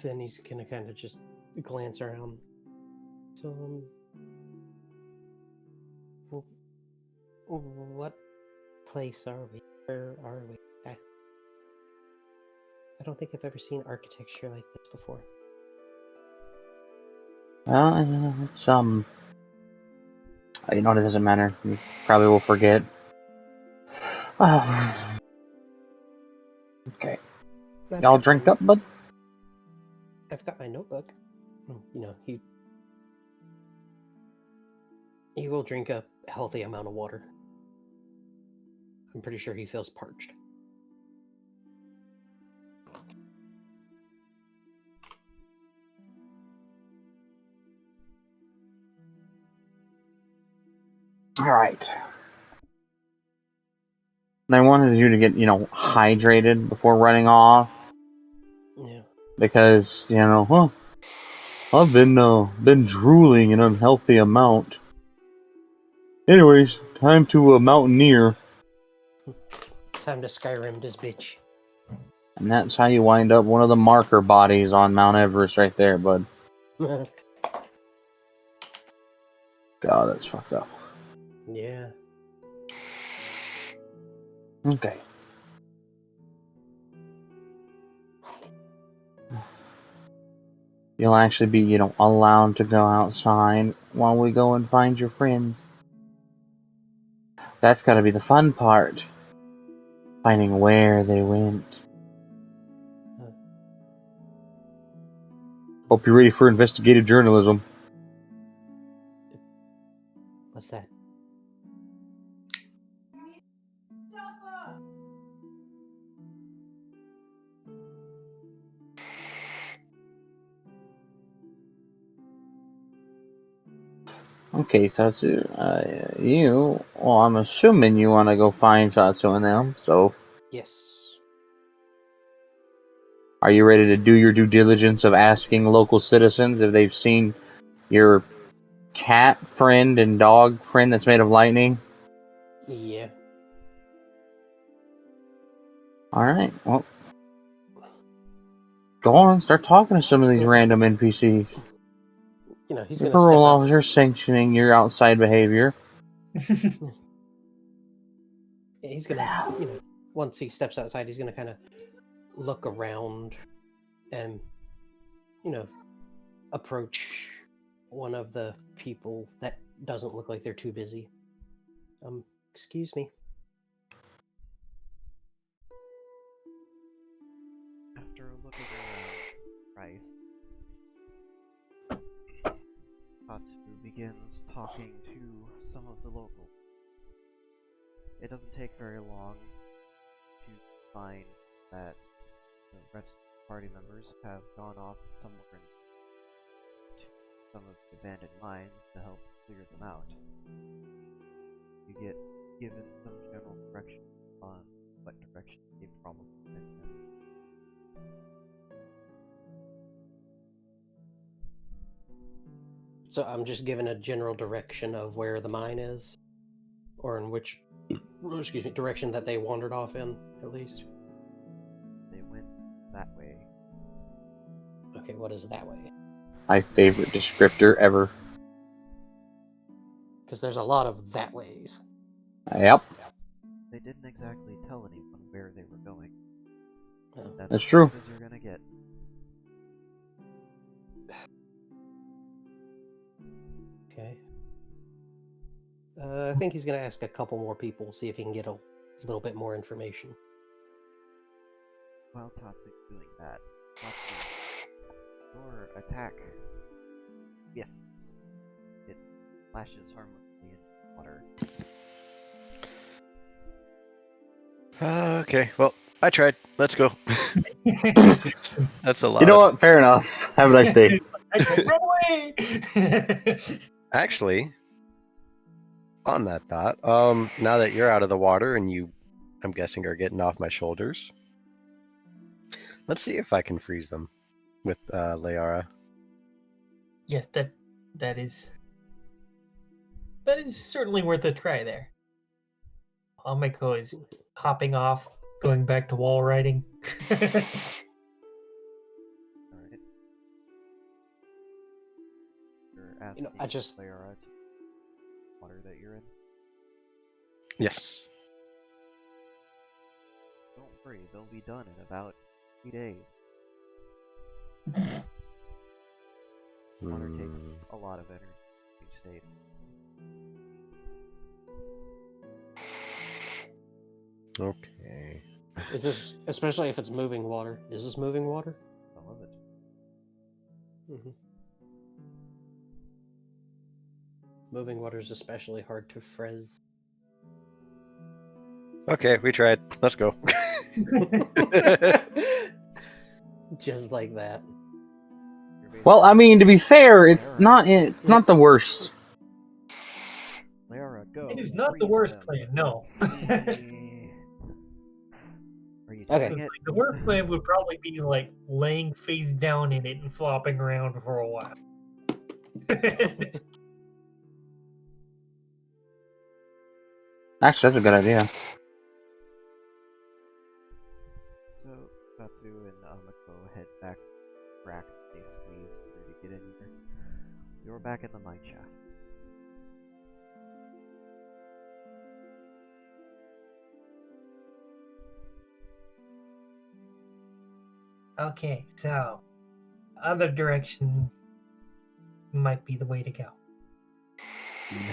Then he's gonna kind of just glance around. So, what place are we? Where are we? I don't think I've ever seen architecture like this before. Well, it's you know, it doesn't matter. You probably will forget. Okay. Y'all drink up, bud? I've got my notebook. He will drink a healthy amount of water. I'm pretty sure he feels parched. Alright. I wanted you to get, hydrated before running off. Yeah. Because, I've been drooling an unhealthy amount. Anyways, time to mountaineer. Time to Skyrim this bitch. And that's how you wind up one of the marker bodies on Mount Everest right there, bud. God, that's fucked up. Yeah. Okay. You'll actually be, allowed to go outside while we go and find your friends. That's gotta be the fun part. Finding where they went. Hope you're ready for investigative journalism. What's that? Okay, Satsu, I'm assuming you want to go find Satsu and them, so Yes. are you ready to do your due diligence of asking local citizens if they've seen your cat friend and dog friend that's made of lightning? Yeah. Alright, well. Go on, start talking to some of these random NPCs. You know, he's Your going to step parole out. officer sanctioning your outside behavior. He's going to, you know, once he steps outside, he's going to kind of look around and, you know, approach one of the people that doesn't look like they're too busy. Excuse me. After looking around Rice, Tatsu begins talking to some of the locals. It doesn't take very long to find that the rest of the party members have gone off somewhere to some of the abandoned mines to help clear them out. You get given some general direction on what direction they probably went in. So I'm just given a general direction of where the mine is, or in which, excuse me, direction that they wandered off in, at least. They went that way. Okay, what is that way? My favorite descriptor ever. Because there's a lot of that ways. Yep, They didn't exactly tell anyone where they were going. Oh. That's That's true. as good as you're gonna get. Okay. I think he's going to ask a couple more people, see if he can get a little bit more information. While Tatsu's doing that, Tatsu, your attack, yes, it flashes harmlessly in water. Okay, well, I tried. Let's go. That's a lot. You know what? Fair enough. Have a nice day. I said, run away! Actually, on that thought, now that you're out of the water and you, I'm guessing, are getting off my shoulders, let's see if I can freeze them with Leara. Yes, that is certainly worth a try there. Amiko is hopping off, going back to wall riding. Alright. You're asking I just- Clara to water that you're in. Yes. Don't worry, they'll be done in about 3 days. Water takes a lot of energy each state. Okay. Is this, especially if it's moving water, is this moving water? Some of it's Mm-hmm. Moving water is especially hard to freeze. Okay, we tried. Let's go. Just like that. you're Well, I mean, to be fair, it's Lara, not the worst. Lara, go. It is not the freeze worst them. plan, no. Are you Okay. doing It's it? like the worst plan would probably be like laying face down in it and flopping around for a while. Actually, that's a good idea. So, Tatsu and Amiko head back to the crack they squeeze through to get in here. You're back in the mine shaft. Okay, so other direction might be the way to go.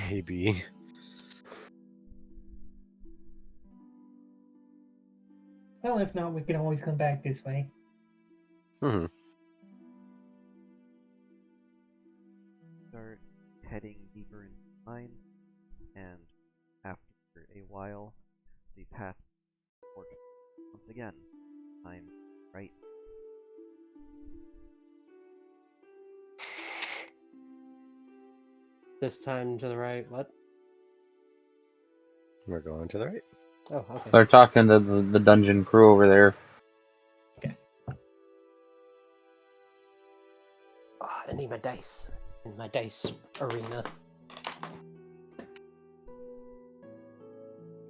Maybe. Well, if not, we can always come back this way. Hmm. Start heading deeper into the mines, and after a while, the path forks once again. Time right. This time to the right. What? We're going to the right. Oh, okay. They're talking to the dungeon crew over there. Oh, I need my dice in my dice arena.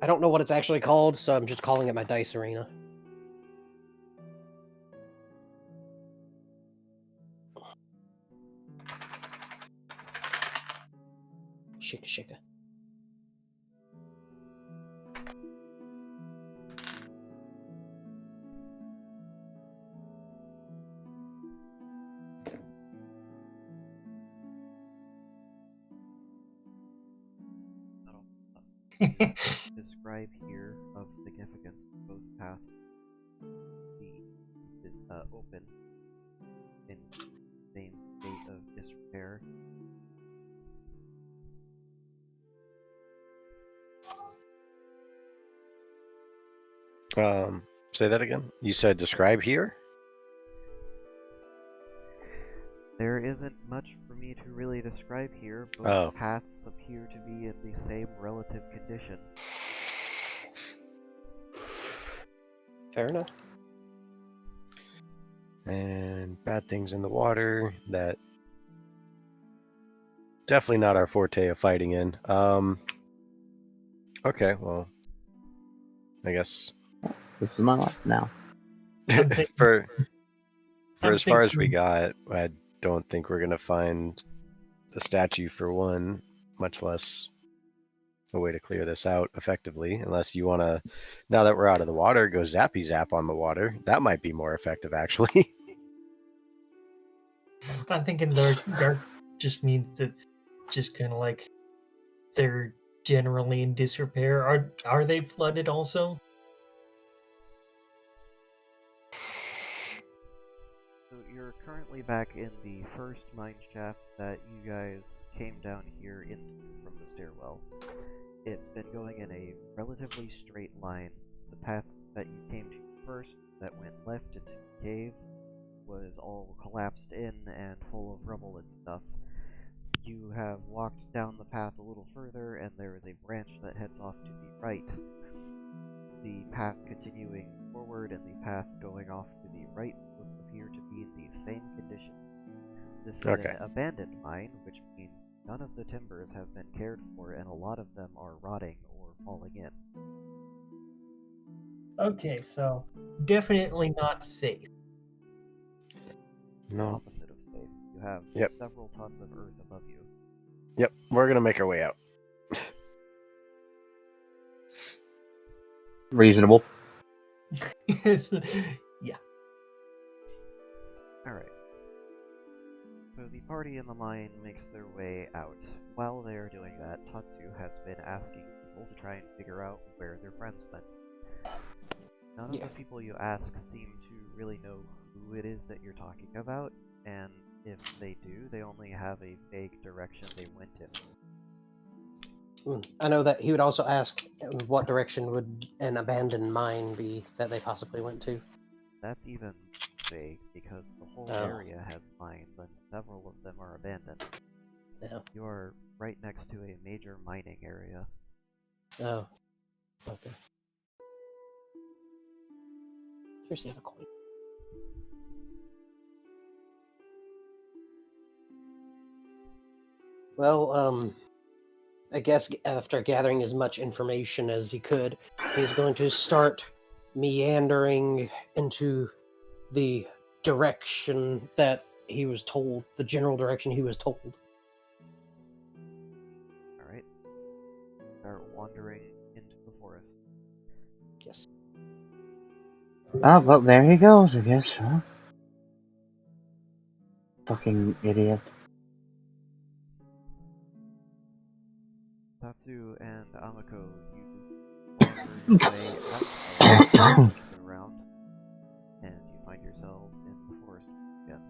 I don't know what it's actually called, so I'm just calling it my dice arena. Shika shika. Describe here of significance both paths be open in same state of disrepair. Say that again. You said describe here? There isn't much for me to really describe here. Both Oh. paths appear to be in the same relative condition. Fair enough. And bad things in the water that definitely not our forte of fighting in. Okay, well, I guess This is my life now. I'm thinking- for I'm as far as we thinking- got, I don't think we're gonna find a statue for one, much less a way to clear this out effectively. Unless you wanna, now that we're out of the water, go zappy zap on the water. That might be more effective, actually. I'm thinking dark just means it's just kind of like they're generally in disrepair. Are they flooded also? So you're currently back in the first mine shaft that you guys came down here into from the stairwell. It's been going in a relatively straight line. The path that you came to first that went left into the cave was all collapsed in and full of rubble and stuff. You have walked down the path a little further and there is a branch that heads off to the right. The path continuing forward and the path going off to the right would appear to be in the same condition. This is Okay. an abandoned mine, which means none of the timbers have been cared for and a lot of them are rotting or falling in. Okay, so definitely not safe. The No. opposite of safe. You have Yep. several tons of earth above you. Yep, we're gonna make our way out. Reasonable. Yeah. Alright. So the party in the mine makes their way out. While they are doing that, Tatsu has been asking people to try and figure out where their friends went. None of Yeah. the people you ask seem to really know who it is that you're talking about, and if they do, they only have a vague direction they went in. I know that he would also ask what direction would an abandoned mine be that they possibly went to. That's even vague, because the whole Oh. area has mines, and several of them are abandoned. Yeah. You are right next to a major mining area. Oh. Okay. Here's the other coin. Well, I guess after gathering as much information as he could, he's going to start meandering into the direction that he was told, the general direction he was told. Alright? Start wandering into the forest. Yes. Oh, well, there he goes, I guess, huh? Fucking idiot. Tatsu and Amako, you wander your way out of the around, and you find yourselves in the forest again.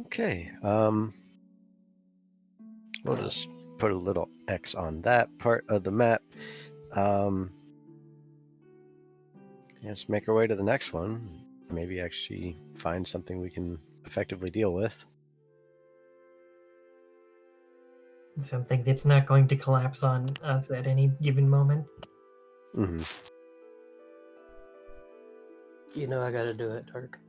Okay. We'll just put a little X on that part of the map. Let's make our way to the next one. Maybe actually find something we can effectively deal with. Something that's not going to collapse on us at any given moment. Mm-hmm. You know I gotta do it, Dark.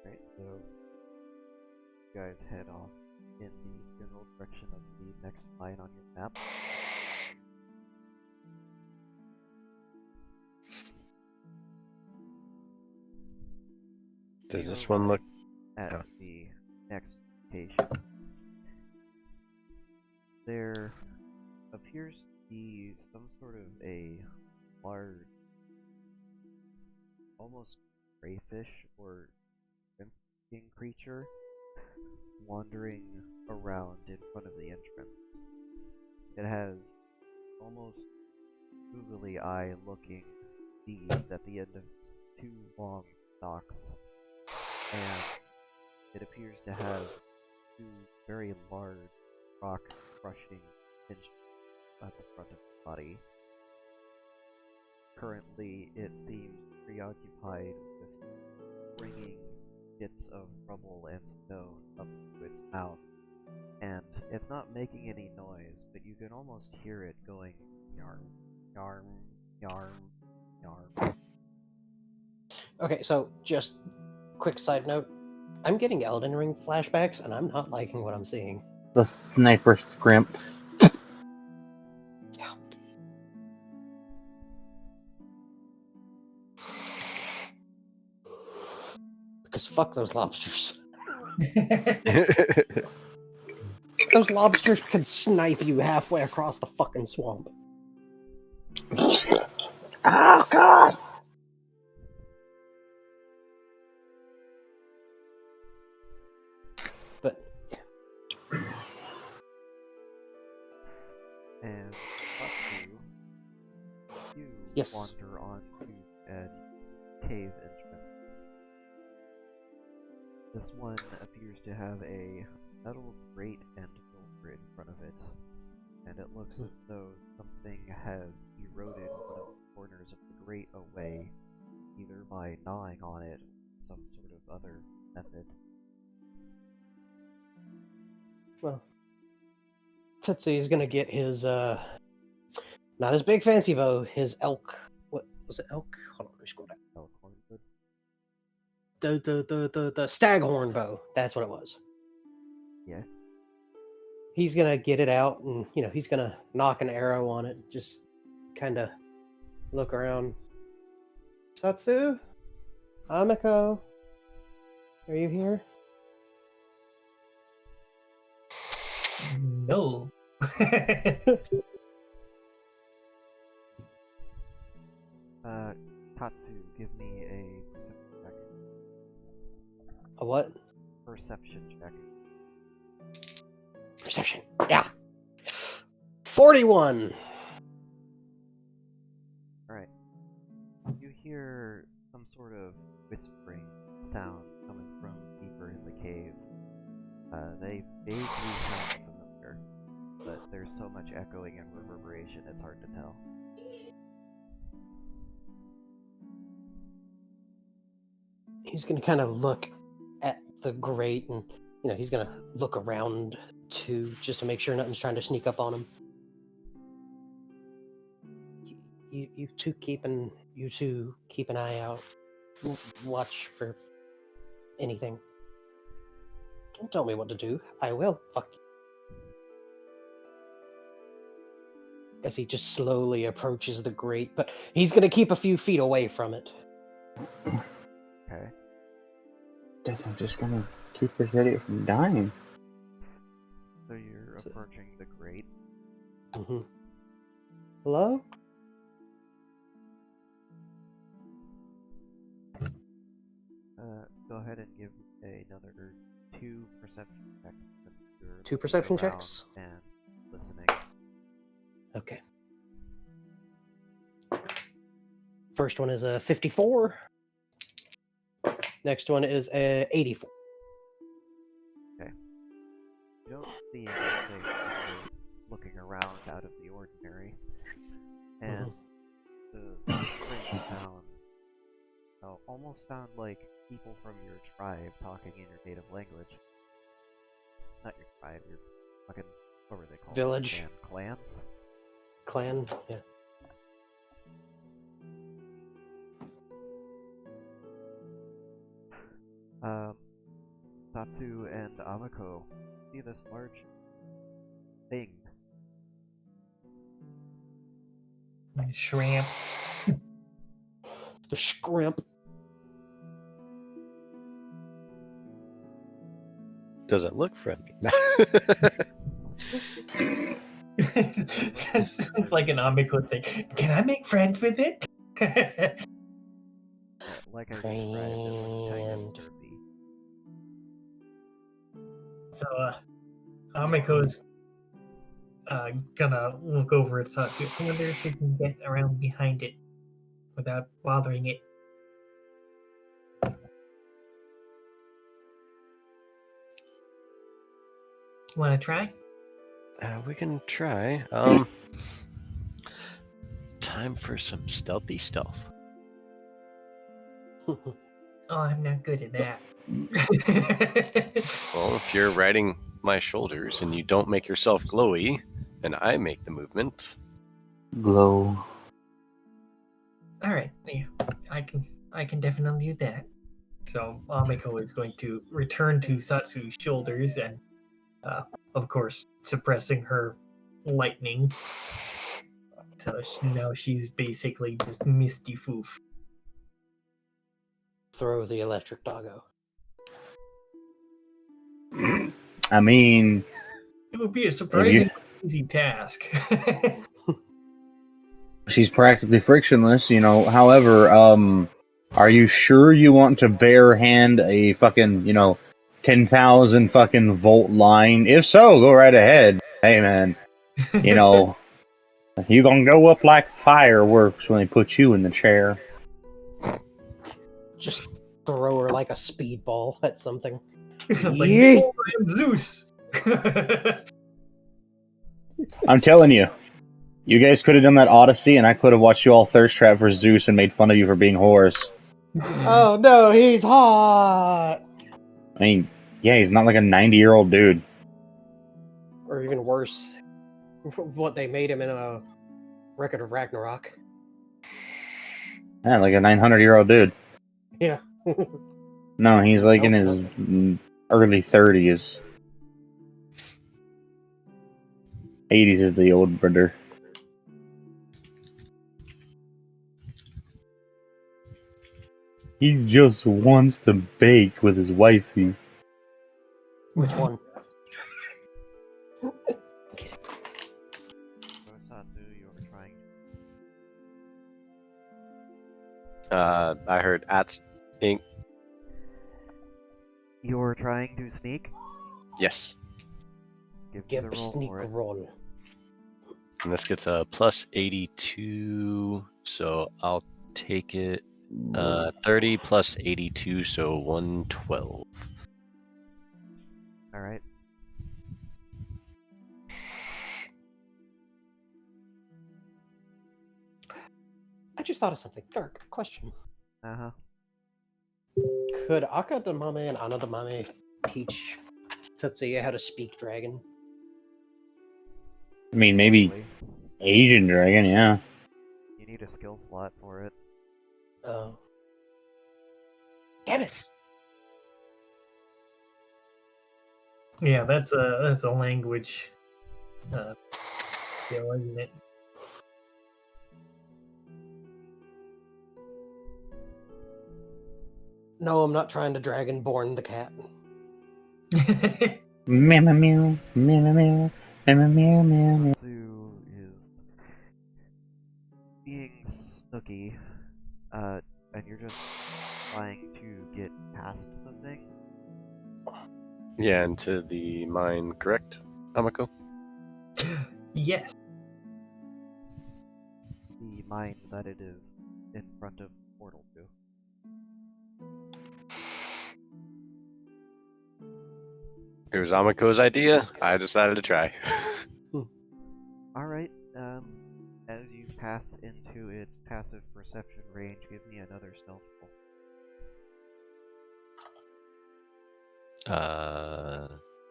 Right, so you guys head off in the general direction of the next line on your map. Does You this one look? at Oh. the next location, there appears to be some sort of a large, almost crayfish or shrimp-looking creature wandering around in front of the entrance. It has almost googly eye looking beads at the end of its two long stalks, and it appears to have two very large rock crushing hinges at the front of the body. Currently, it seems preoccupied with bringing bits of rubble and stone up to its mouth, and it's not making any noise, but you can almost hear it going yarn, yarn, yarn, yarn. Okay, so just quick side note. I'm getting Elden Ring flashbacks, and I'm not liking what I'm seeing. The sniper scrimp. Because fuck those lobsters. Those lobsters could snipe you halfway across the fucking swamp. Oh god! But And Tatsu, you Yes. wander onto a cave entrance. This one appears to have a metal grate and filter in front of it, and it looks as though something has eroded one of the corners of the grate away, either by gnawing on it or some sort of other method. well, Totsu's gonna get his not his big fancy bow, his elk. What was it? Elk? Hold on, let me scroll down. Elkhornwood. The staghorn bow. That's what it was. Yeah. He's gonna get it out, and he's gonna knock an arrow on it. Just kind of look around. Tatsu, Amiko, are you here? No. Tatsu, give me a perception check. A what? Perception check. Perception. Yeah. 41. Alright. You hear some sort of whispering sounds coming from deeper in the cave. They vaguely sound familiar, but there's so much echoing and reverberation it's hard to tell. He's gonna kind of look at the grate, and he's gonna look around too, just to make sure nothing's trying to sneak up on him. You two keep an eye out. Watch for anything. Don't tell me what to do. I will. Fuck you. As he just slowly approaches the grate, but he's gonna keep a few feet away from it. Okay. Guess I'm just gonna keep this idiot from dying. So you're approaching the grate. Mm-hmm. Hello? Go ahead and give another 2 perception checks since you're 2 looking perception around checks? and listening. Okay. First one is a 54. Next one is a 84. You don't see anything really looking around out of the ordinary, and the whispering sounds almost sound like people from your tribe talking in your native language. Not your tribe, your fucking, what were they called? Village. Clans? Clan, yeah. Tatsu and Amiko see this large thing. Shrimp. The scrimp. Doesn't look friendly. That sounds like an Amiko thing. Can I make friends with it? Like I described, it looks kind of Friend. earthy. So, Amiko's gonna look over at Satsu. I wonder if we can get around behind it without bothering it. Wanna try? We can try. Time for some stealthy stealth. Oh, I'm not good at that. Well, if you're riding my shoulders and you don't make yourself glowy, then I make the movement. Glow. All right, yeah, I can definitely do that. So Amiko is going to return to Satsu's shoulders and, of course, suppressing her lightning. So now she's basically just Misty Foof. Throw the electric doggo. I mean, It would be a surprisingly easy task. she's practically frictionless, you know. However, are you sure you want to bare hand a fucking, 10,000 fucking volt line? If so, go right ahead. Hey, man, you gonna go up like fireworks when they put you in the chair. Just throw her like a speedball at something. It's like, Yeet. "Oh, I am Zeus. I'm telling you, you guys could have done that Odyssey, and I could have watched you all thirst trap for Zeus and made fun of you for being whores. Oh no, he's hot! I mean, yeah, he's not like a 90-year-old dude. Or even worse, what they made him in a Record of Ragnarok. Yeah, like a 900-year-old dude. Yeah. No, he's like in Nope, his early 30s. 80s is the old brother. He just wants to bake with his wifey. Which one? So Satsu, you were trying. I heard at ink. You're trying to sneak? Yes. Give me Give the roll sneak for it. roll. And this gets a plus 82, so I'll take it. 30 plus 82, so 112. Alright. I just thought of something. Dark question. Uh-huh. Could Akadamame and Anadamame teach Tetsuya how to speak dragon? I mean, maybe Probably. Asian dragon, yeah. You need a skill slot for it. Oh. Damn it! Yeah, that's a language skill, isn't it? No, I'm not trying to dragonborn the cat. Meow meow meow meow meow meow meow meow meow. Satsu is being snooky, and you're just trying to get past the thing. Yeah, into the mine, correct, Amako? Yes. The mine that it is in front of Portal 2. It was Amako's idea. I decided to try. Alright, as you pass into its passive perception range, give me another stealth roll.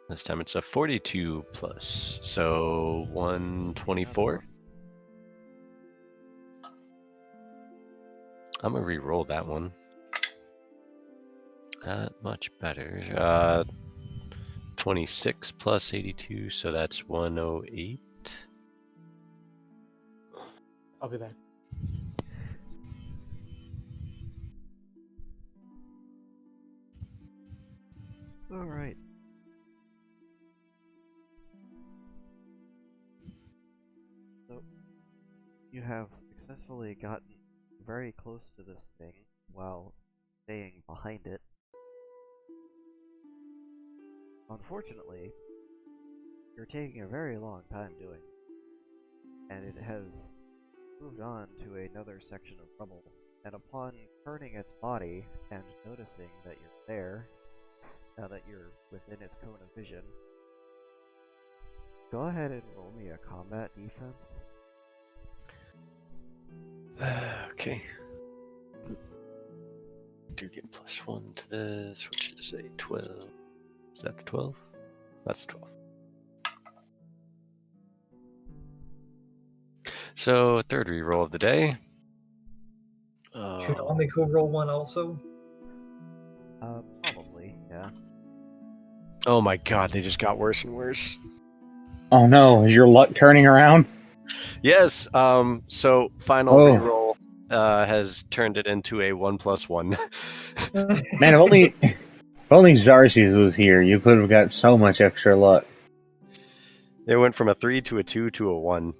This time it's a 42 plus, so 124. I'm gonna re-roll that one. Not much better. 26 plus 82, so that's 108. I'll be back. Alright. You have successfully gotten very close to this thing while staying behind it. Unfortunately, you're taking a very long time doing it, and it has moved on to another section of rubble, and upon turning its body and noticing that you're there, now that you're within its cone of vision, go ahead and roll me a combat defense. Okay. Do get +1 to this, which is a 12. Is that the 12? That's 12. So, third reroll of the day. Should Amiko roll one also? Probably, yeah. Oh my god, they just got worse and worse. Oh no, is your luck turning around? Yes, so final Oh. reroll has turned it into a 1+1. Man, if only Xarxes was here, you could have got so much extra luck. It went from a 3 to a 2 to a 1.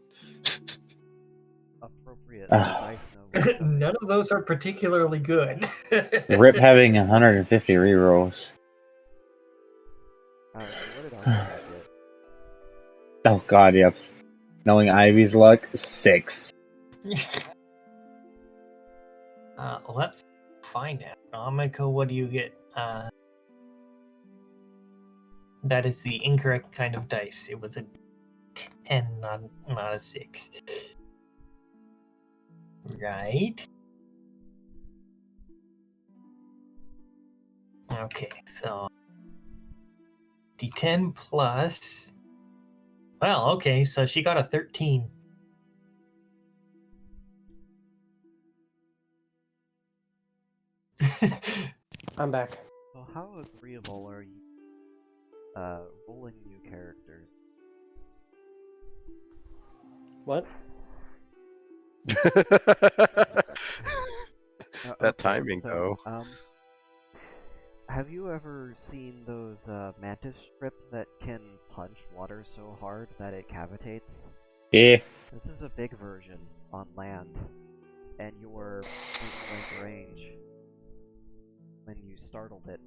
Appropriate Ah. dice numbers. None of those are particularly good. Rip having 150 rerolls. So what did Amiko get? Oh god, yep. Knowing Ivy's luck, 6. Let's find out. Amiko, what do you get? That is the incorrect kind of dice. It was a 10, not a 6. Right? Okay, so D10 plus. Well, okay, so she got a 13. I'm back. So how agreeable are you rolling new characters? What? That timing, so, though. Have you ever seen those mantis strip that can punch water so hard that it cavitates? Yeah. This is a big version on land, and you were point blank range when you startled it.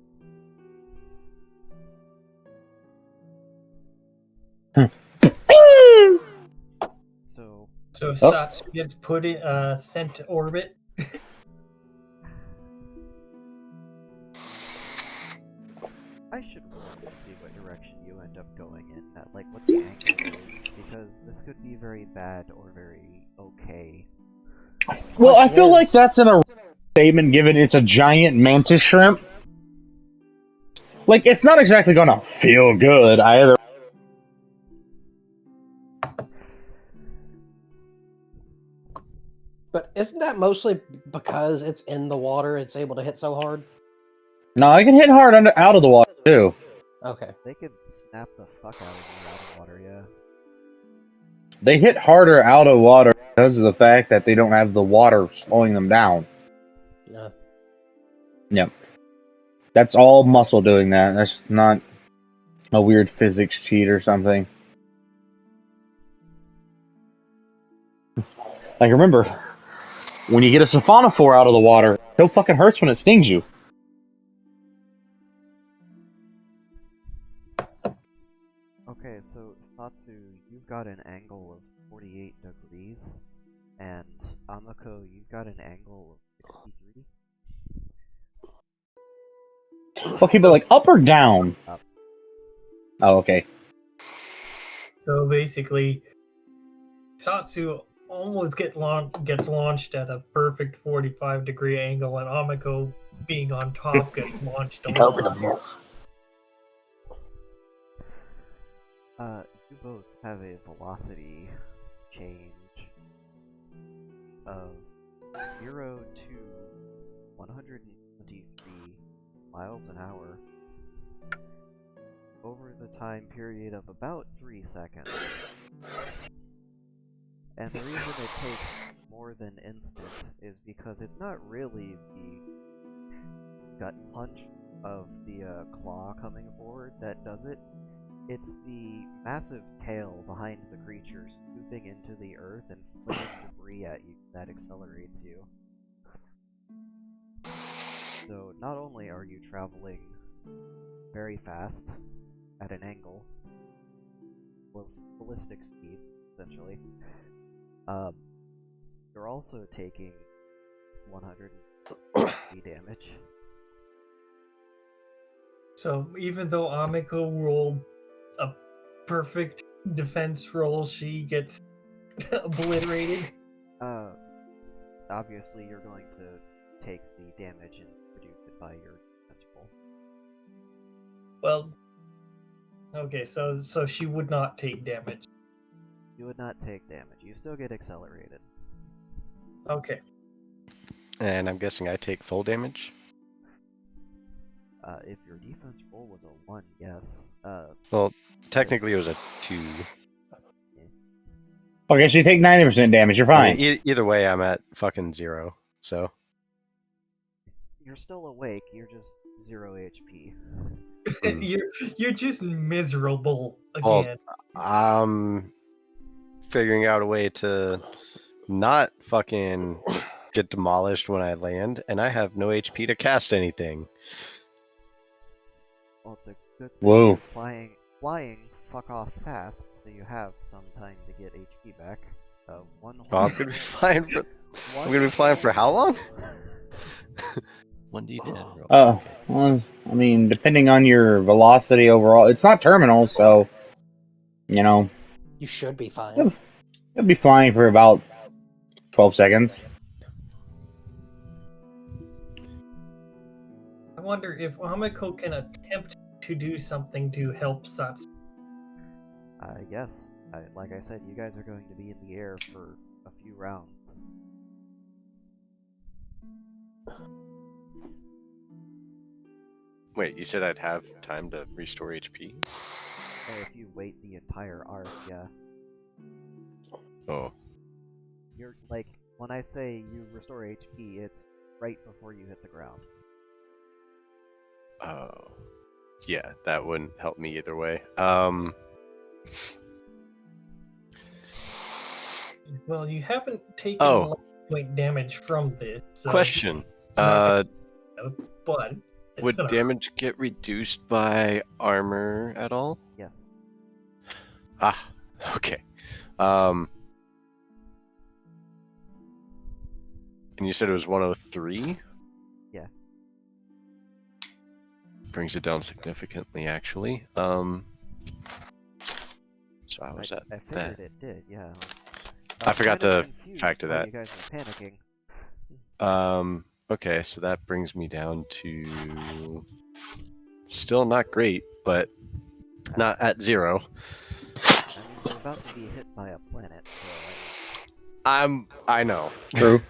So Satsu gets put in sent to orbit. I should roll to see what direction you end up going in, like what the angle is, because this could be very bad or very okay. Well, I Question feel like is- that's an statement given it's a giant mantis shrimp. Like, it's not exactly gonna feel good either. But isn't that mostly because it's in the water, it's able to hit so hard? No, I can hit hard out of the water, too. Okay. They could snap the fuck out of you out of water, yeah. They hit harder out of water because of the fact that they don't have the water slowing them down. Yeah. Yep. That's all muscle doing that. That's not a weird physics cheat or something. Like, remember, when you get a Siphonophore out of the water, it so fucking hurts when it stings you. Okay, so Satsu, you've got an angle of 48 degrees, and Amako, you've got an angle of 63. Okay, but like up or down? Up. Oh, okay. So basically, Satsu almost gets launched at a perfect 45-degree angle, and Amiko, being on top, gets launched a little. You both have a velocity change of 0 to 123 miles an hour over the time period of about 3 seconds. And the reason it takes more than instant is because it's not really the gut punch of the claw coming forward that does it. It's the massive tail behind the creature scooping into the earth and flinging debris at you that accelerates you. So not only are you traveling very fast at an angle, ballistic speeds essentially, you're also taking 150 damage. So even though Amiko rolled a perfect defense roll, she gets obliterated. Obviously you're going to take the damage and reduce it by your defense roll. Well, okay, so she would not take damage. You would not take damage. You still get accelerated. Okay. And I'm guessing I take full damage. If your defense roll was a 1, yes. Well, technically it was a 2. Okay, so you take 90% damage. You're I mean, fine. either way, I'm at fucking 0. So You're still awake, you're just 0 HP. You're just miserable Well, again. I'm figuring out a way to not fucking get demolished when I land, and I have no HP to cast anything. Well, it's a good thing Whoa. you're flying fuck off fast, so you have some time to get HP back. One Well, I'm whole gonna be flying for. one I'm gonna be flying for how long? whole- 1d10 roll. Oh, well, I mean, depending on your velocity overall, it's not terminal, so, you know, You should be fine. you'll be flying for about 12 seconds. I wonder if Amiko can attempt to do something to help Satsu. Yes. Like I said, you guys are going to be in the air for a few rounds. Wait, you said I'd have time to restore HP? If you wait the entire arc, yeah. Oh. You're like, when I say you restore HP, it's right before you hit the ground. Oh. Yeah, that wouldn't help me either way. Well, you haven't taken Oh. life point damage from this. So Question. not but it's Would gonna damage get reduced by armor at all? Yes. Ah, okay. And you said it was 103? Yeah. Brings it down significantly, actually. So I was at I that. figured it did, yeah. I forgot Kinda to confused factor why that. You guys were panicking. Okay, so that brings me down to still not great, but not at 0. I mean, we're about to be hit by a planet, so I know. True.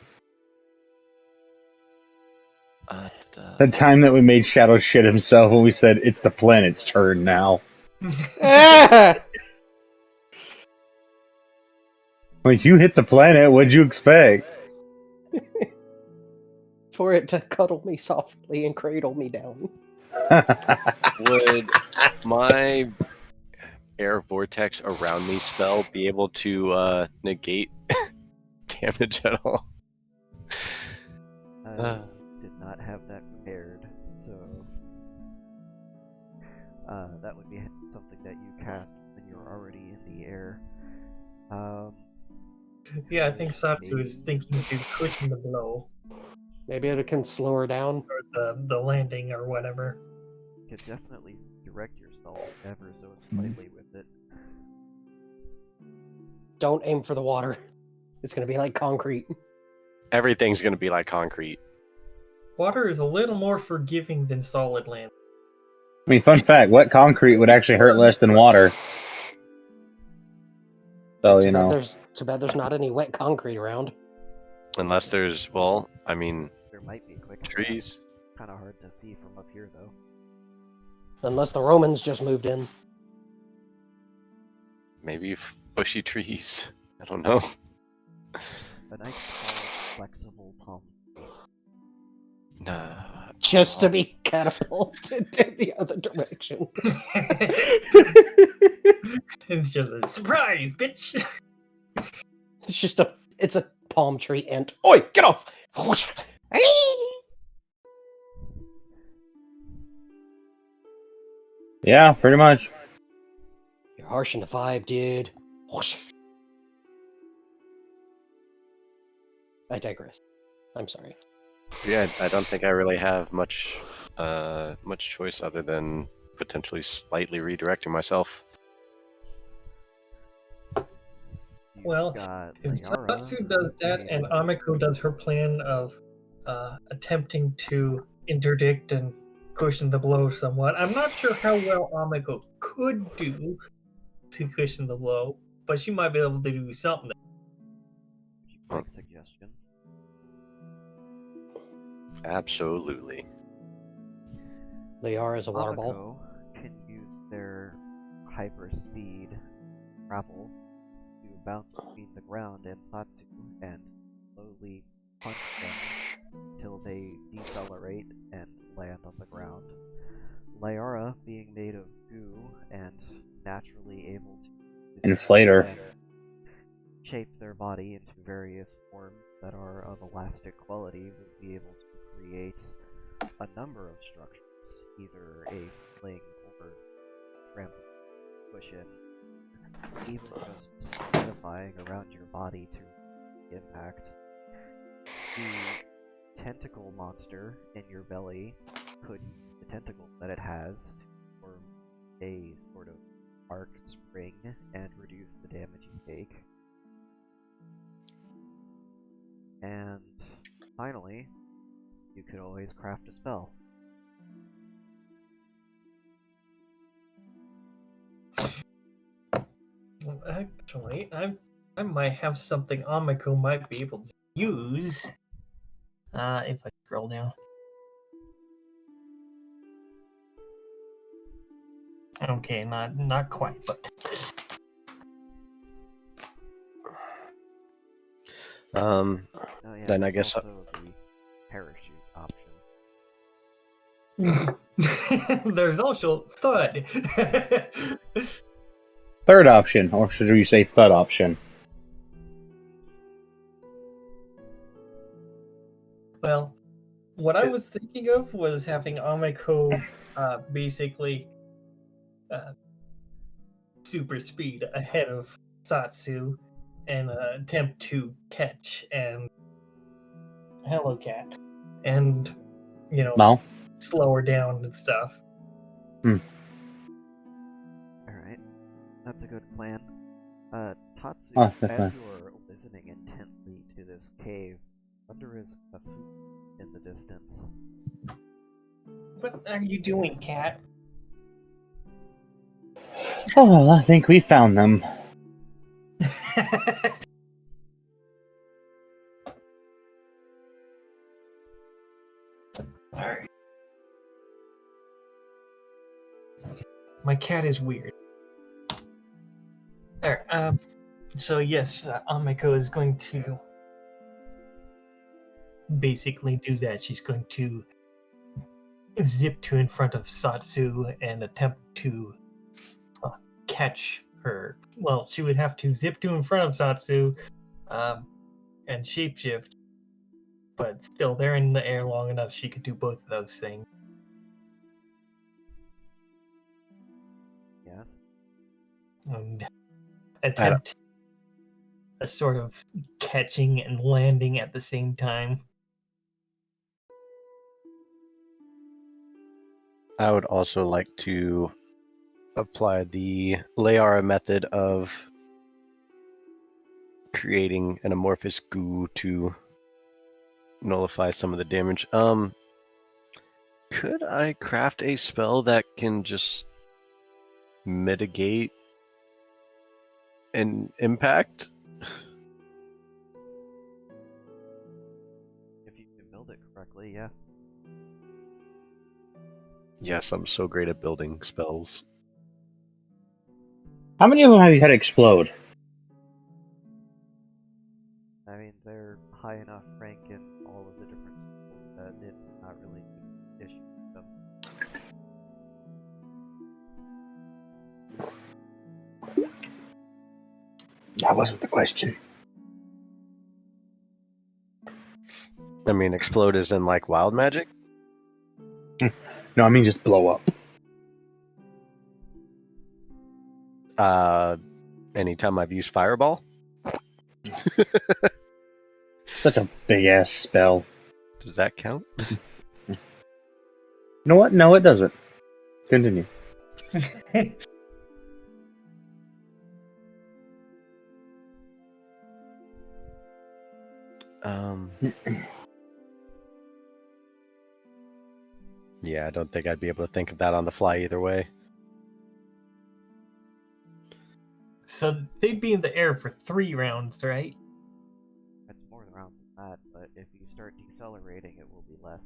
Da-da. The time that we made Shadow shit himself when we said it's the planet's turn now. Like, you hit the planet, what'd you expect? For it to cuddle me softly and cradle me down. Would my air vortex around me spell be able to negate damage at all? I did not have that prepared, so that would be something that you cast when you're already in the air. Yeah, I think Satsu is thinking to cushion the blow Maybe it can slow her down. or the landing or whatever. You could definitely direct yourself ever so slightly with it. Don't aim for the water. It's gonna be like concrete. Everything's gonna be like concrete. Water is a little more forgiving than solid land. I mean, fun fact, wet concrete would actually hurt less than water. So, you know. Too bad there's not any wet concrete around. Unless there's, well, I mean, There might be quick trees. Kind of hard to see from up here, though. Unless the Romans just moved in. Maybe bushy trees. I don't know. A nice tall, flexible palm. Nah. Just to be catapulted in the other direction. It's just a surprise, bitch. It's a palm tree ant. Oi, get off! Yeah, pretty much. You're harshing the vibe, dude. I digress. I'm sorry. Yeah, I don't think I really have much choice other than potentially slightly redirecting myself. You've Well, got if Liara, Satsu does that who's and made Amiko does her plan of attempting to interdict and cushion the blow somewhat, I'm not sure how well Amiko could do to cushion the blow, but she might be able to do something. would you like suggestions? Absolutely. Liara is a water ball. Amiko can use their hyper speed travel to bounce between the ground and Satsu and slowly punch them until they decelerate and land on the ground. Liara, being made of goo and naturally able to Inflator. shape their body into various forms that are of elastic quality, would be able to create a number of structures, either a sling or trampoline cushion, even just solidifying around your body to impact. The tentacle monster in your belly could use the tentacles that it has to form a sort of arc spring and reduce the damage you take. And finally, you could always craft a spell. Well, actually, I might have something Amiko might be able to use. If I scroll down. Okay, not quite, but Um, Oh yeah, Then I there's guess also the parachute option. there's also Thud. Third option, or should we say third option? Well, what I was thinking of was having Amiko basically super speed ahead of Satsu and attempt to catch and Hello Cat and Well, slow her down and stuff. Alright, that's a good plan. Tatsu, oh, that's as fine. you are listening intently to this cave, thunder is a hoot in the distance. What are you doing, Cat? Oh, well, I think we found them. Alright. My cat is weird. Alright, so yes, Amiko is going to basically do that. She's going to zip to in front of Satsu and attempt to catch her. Well, she would have to zip to in front of Satsu and shapeshift, but still, they're in the air long enough she could do both of those things. Yes? And attempt a sort of catching and landing at the same time. I would also like to apply the Layara method of creating an amorphous goo to nullify some of the damage. Could I craft a spell that can just mitigate an impact? If you can build it correctly, yeah. Yes, I'm so great at building spells. How many of them have you had explode? I mean, they're high enough rank in all of the different schools that it's not really an issue with them. That wasn't the question. I mean, explode is in like wild magic. No, I mean just blow up. Anytime I've used fireball. Such a big ass spell. Does that count? You know what? No, it doesn't. Continue. Yeah, I don't think I'd be able to think of that on the fly either way. So they'd be in the air for 3 rounds, right? That's more rounds than that, but if you start decelerating, it will be less.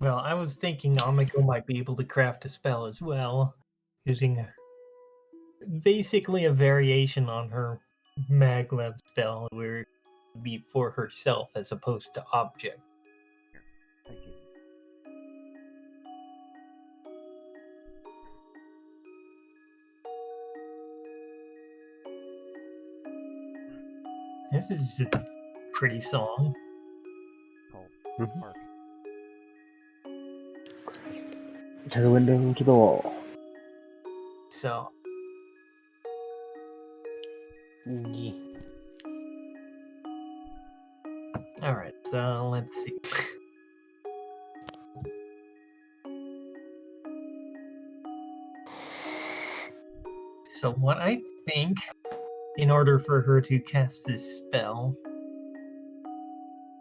Well, I was thinking Amiko might be able to craft a spell as well, using basically a variation on her maglev spell, where it would be for herself as opposed to object. Thank you. This is a pretty song. Called Mhm. Park. To the window, to the wall. So, Yeah. alright, so let's see. So what I think, in order for her to cast this spell,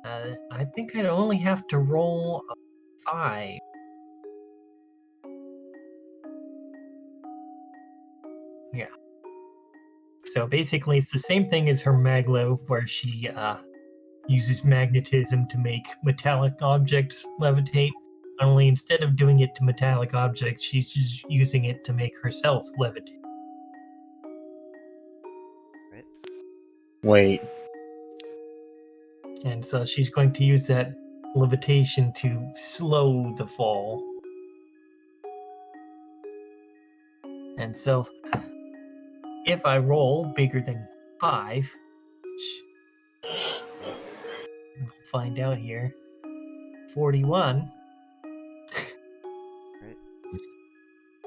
I think I'd only have to roll a 5. Yeah. So basically, it's the same thing as her maglev, where she uses magnetism to make metallic objects levitate. Only instead of doing it to metallic objects, she's just using it to make herself levitate. Right? Wait. And so she's going to use that levitation to slow the fall. And so, if I roll bigger than 5, which we'll find out here, 41. Right?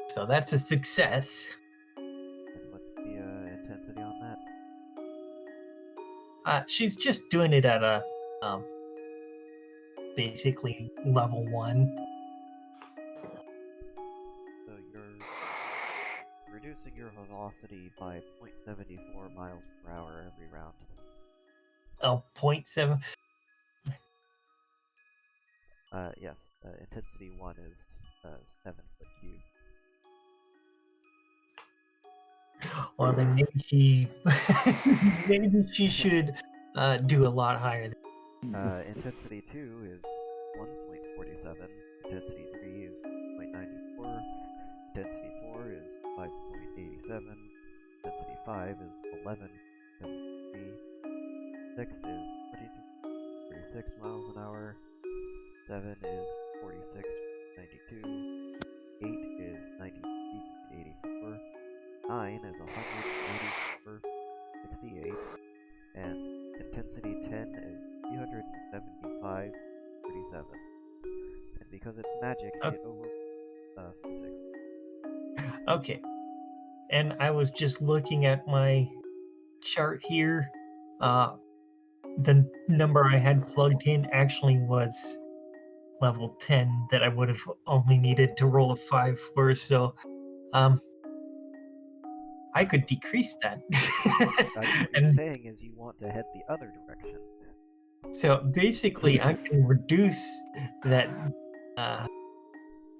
So that's a success. And what's the intensity on that? She's just doing it at a basically level 1. So you're reducing your velocity by 0.74 miles per hour every round. Oh, 0.7. Yes. Intensity 1 is 7 foot cubed. Well, then maybe she maybe she should do a lot higher. Intensity 2 is 1.47. Intensity 3 is 0.94. Intensity 4 is 5.87. Intensity 5 is 11. Intensity 6 is 36 miles an hour. 7 is 46.92. 8 is 93.84. 9 is 184.68. And intensity 10 is 375.37. And because it's magic, it over physics. Okay. And I was just looking at my chart here. The number I had plugged in actually was level 10 that I would have only needed to roll a 5 for, so I could decrease that. What you're And saying is you want to head the other direction. so basically I can reduce that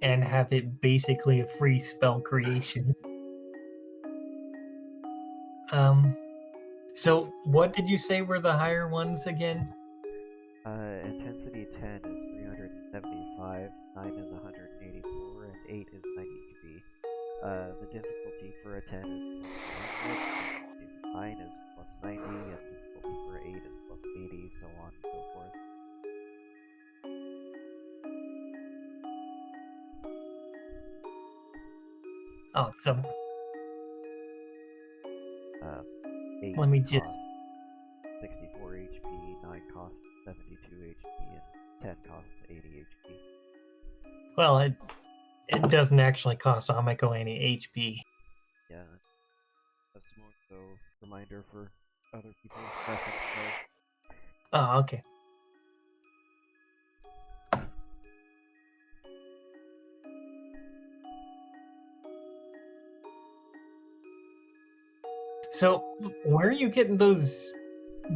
and have it basically a free spell creation. So what did you say were the higher ones again? Intensity 10 is 375, 9 is 184, and 8 is 93. The difficulty for a 10 is plus 100, 9 is plus 90, and difficulty for 8 is plus 80, so on and so forth. Oh, so 8 let me just. cost 64 HP, 9 costs 72 HP, and 10 costs 80 HP. Well, it doesn't actually cost Amiko any HP. Yeah. That's more so reminder for other people's reference spells. Oh, okay. So, where are you getting those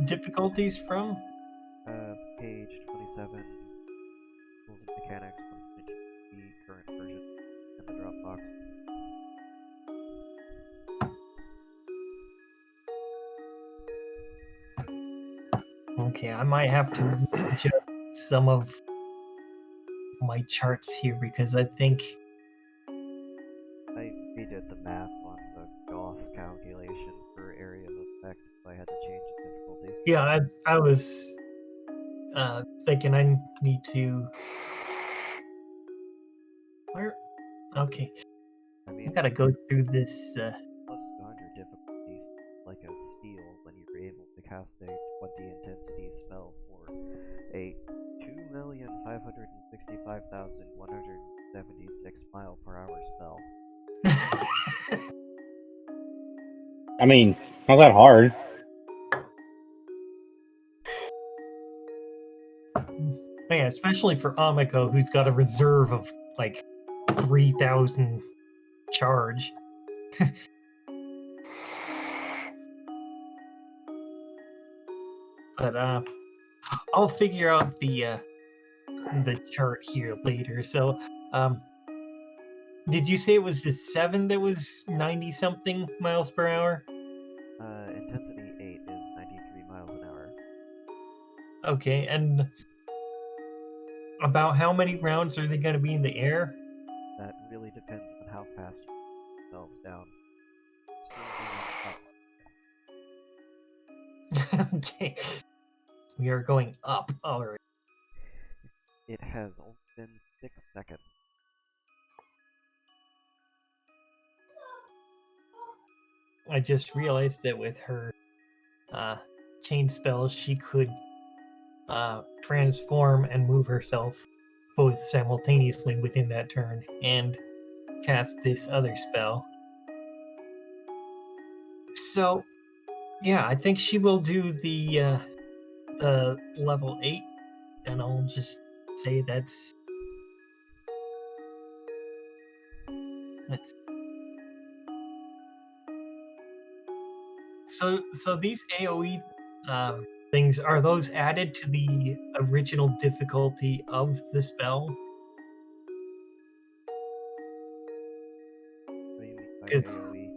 difficulties from? Page 27, Rules of Mechanics, 1.2, current version, in the Dropbox. Okay, I might have to adjust some of my charts here because I think. I redid the math on the Gauss calculation for area of effect, so I had to change the difficulty. Yeah, I was thinking I need to. Where? Okay, I I mean, gotta go through this. plus 200 difficulties, like a steal, when you were able to cast a 20 intensity spell for a 2,565,176 mile per hour spell. I mean, not that hard. Yeah, especially for Amiko, who's got a reserve of like 3,000 charge. But I'll figure out the chart here later. So, did you say it was the 7 that was 90 something miles per hour? Intensity 8 is 93 miles an hour. Okay, and about how many rounds are they going to be in the air? That really depends on how fast you put yourselves down. Still going up. Okay. We are going up. Alright. It has only been 6 seconds. I just realized that with her chain spells, she could transform and move herself both simultaneously within that turn and cast this other spell. So, yeah, I think she will do the level 8, and I'll just say that's so these AoE things, are those added to the original difficulty of the spell? What do you mean by 'Cause- AoE?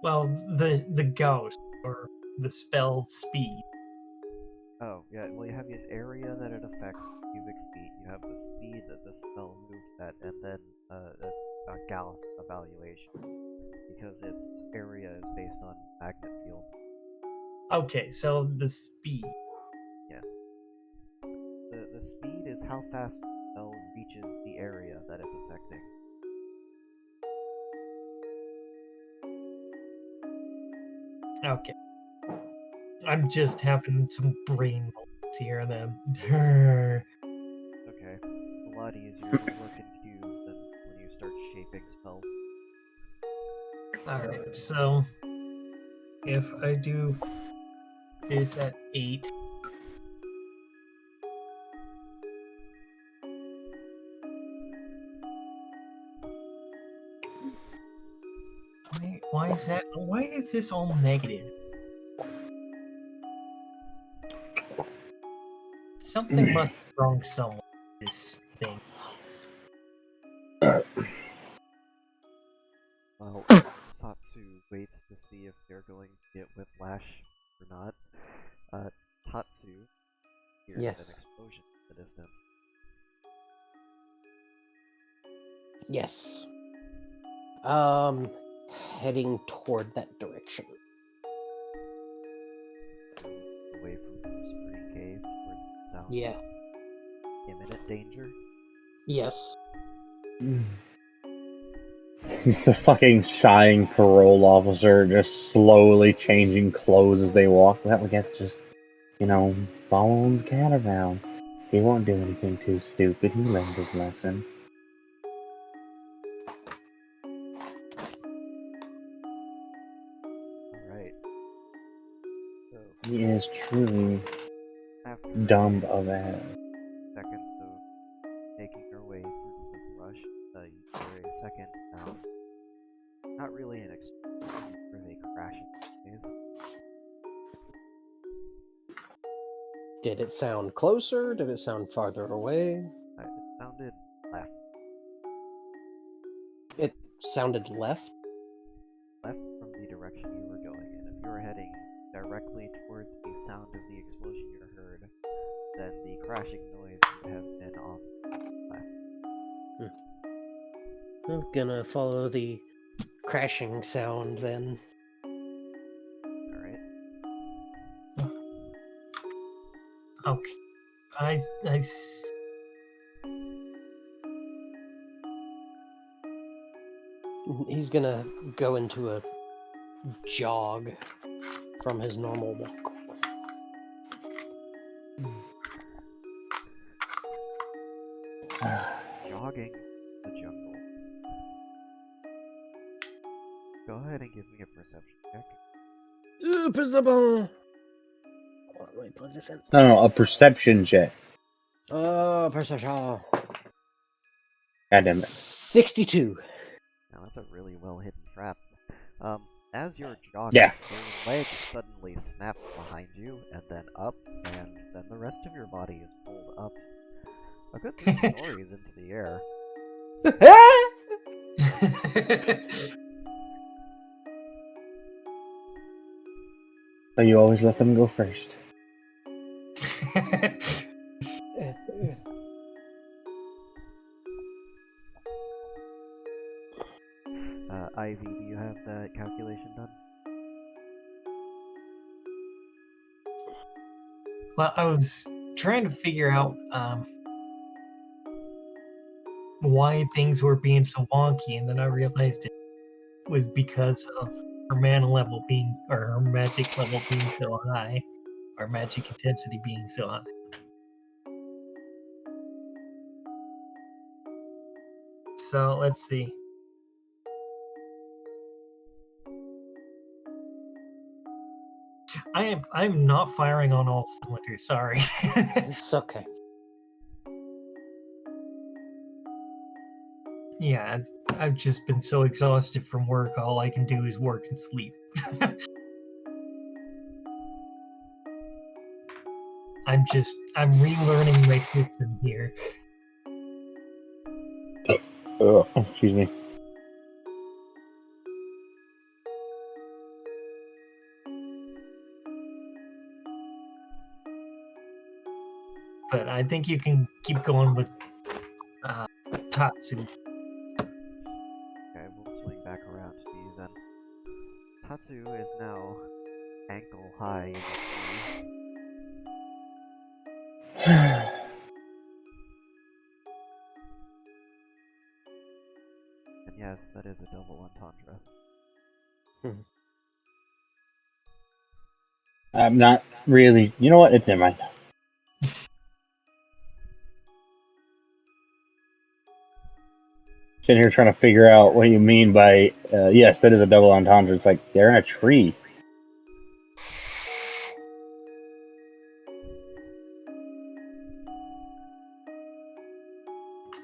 Well, the ghost or the spell speed. Oh, yeah, well, you have an area that it affects cubic feet, you have the speed that the spell moves at, and then a Gauss evaluation, because its area is based on magnet fields. Okay, so the speed. The speed is how fast the spell reaches the area that it's affecting. Okay. I'm just having some brain moments here and then. Okay, it's a lot easier to work in cubes than when you start shaping spells. Alright, so if I do this at 8, why is that? Why is this all negative? Something must be wrong somewhere with this thing. Well, Satsu waits to see if they're going to get whiplash or not. Tatsu hears Yes. an explosion in the distance. Yes. Heading toward that direction. Away from the Whispering Cave towards the sound Yeah. of imminent danger. Yes. The fucking sighing parole officer just slowly changing clothes as they walk. Well, I guess just, following the cat around. He won't do anything too stupid. He learned his lesson. Alright. So, He is truly after dumb of ass. seconds of making your way through the brush, you hear a second sound. Not really an explosion, more of a crashing noise. Did it sound closer? Did it sound farther away? It sounded left It sounded left. from the direction you were going in. If you were heading directly towards the sound of the explosion you heard, then the crashing noise would have been off left. I'm gonna follow the crashing sound then. Alright. Okay. He's gonna go into a jog from his normal walk. Jogging the jungle. Go ahead and give me a perception check. Perception. Let me plug this in. No, a perception check. Perception. God damn it. 62. Now that's a really well hidden trap. As you're jogging, Yeah. your leg suddenly snaps behind you, and then up, and then the rest of your body is pulled up a good 3 stories into the air. So you always let them go first. Ivy, do you have that calculation done? Well, I was trying to figure out why things were being so wonky, and then I realized it was because of her mana level being, or her magic level being so high, or magic intensity being so high. So let's see. I'm not firing on all cylinders. Sorry. It's okay. Yeah, I've just been so exhausted from work. All I can do is work and sleep. I'm relearning my system here. Excuse me. But I think you can keep going with Tatsu. Okay, we'll swing back around to you then. Tatsu is now ankle high in the tree. And yes, that is a double entendre. I'm not really. You know what? It's never mind. Sitting here trying to figure out what you mean by yes, that is a double entendre. It's like they're in a tree.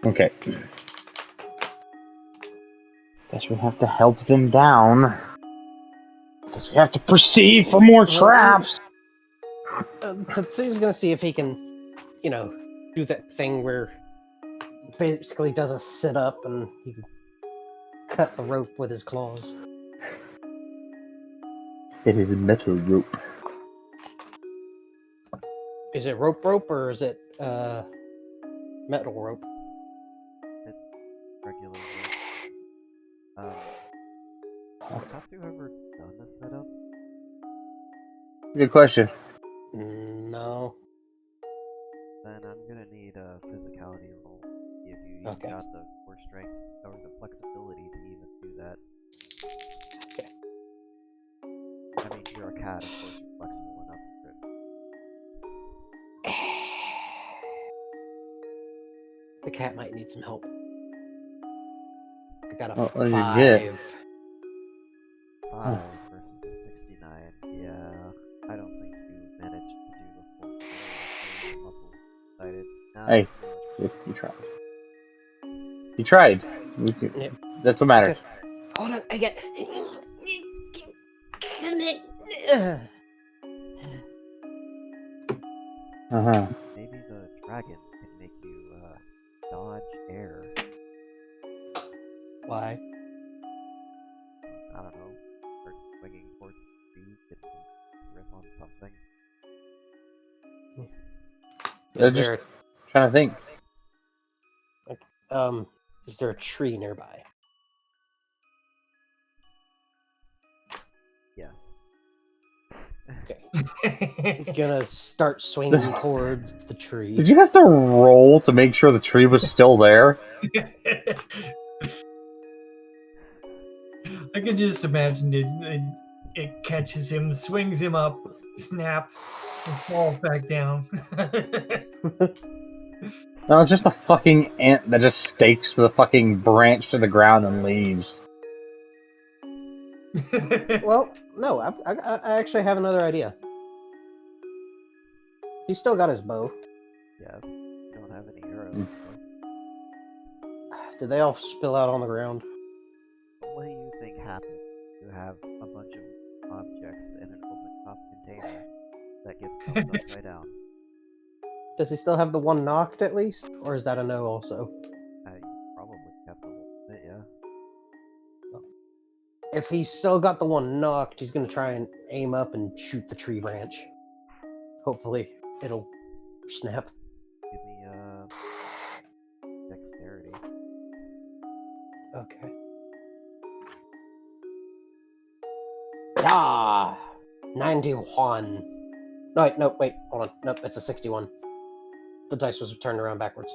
Okay. Guess we have to help them down. Guess we have to proceed for more traps. Tatsu's gonna see if he can, do that thing where basically does a sit up and he can cut the rope with his claws. It is a metal rope. Is it rope or is it metal rope? It's regular rope. Has Tatsu ever done a setup? Good question. No. Then I'm gonna need a physicality roll. If you Okay. got the core strength or the flexibility to even do that. Okay. I mean, you're a cat, of course you're flexible enough for it. The cat might need some help. I got a What did you get? 5 versus a 69. Yeah, I don't think you managed to do the full story before your muscles decided. Nah, Hey. pretty You tried. You tried. Yep. That's what matters. Hold on, I get. Uh huh. much. Maybe the dragon can make you dodge air. Why? I don't know. Start swinging towards the tree, get some grip on something. They're Is just there trying to think. is there a tree nearby? Yes. Okay. Gonna start swinging towards the tree. Did you have to roll to make sure the tree was still there? I can just imagine it catches him, swings him up, snaps, and falls back down. No, it's just a fucking ant that just stakes the fucking branch to the ground and leaves. Well, no, I actually have another idea. He's still got his bow. Yes. You don't have any arrows. Mm. though. Did they all spill out on the ground? What do you think happens? You have a bunch of objects in an open top container that gets turned upside down. Does he still have the one knocked at least? Or is that a no also? You probably kept a little bit, yeah. If he's still got the one knocked, he's gonna try and aim up and shoot the tree branch. Hopefully, it'll snap. Give me dexterity. Okay. Ah! 91. No, wait, hold on. Nope, it's a 61. The dice was turned around backwards.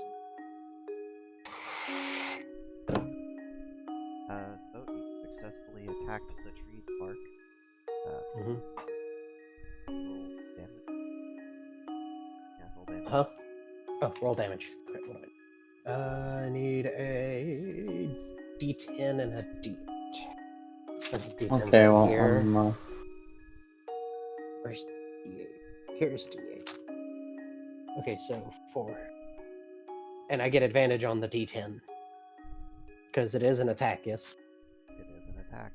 So you successfully attacked the tree's bark. Mm-hmm. Roll damage. Yeah, roll damage. Huh? Oh, roll damage. Okay, hold on. I need a D10 and a D8. And the D10's Okay, right well, here. Where's D8? Here's D8. Okay, so 4. And I get advantage on the D10. Because it is an attack, yes? It is an attack.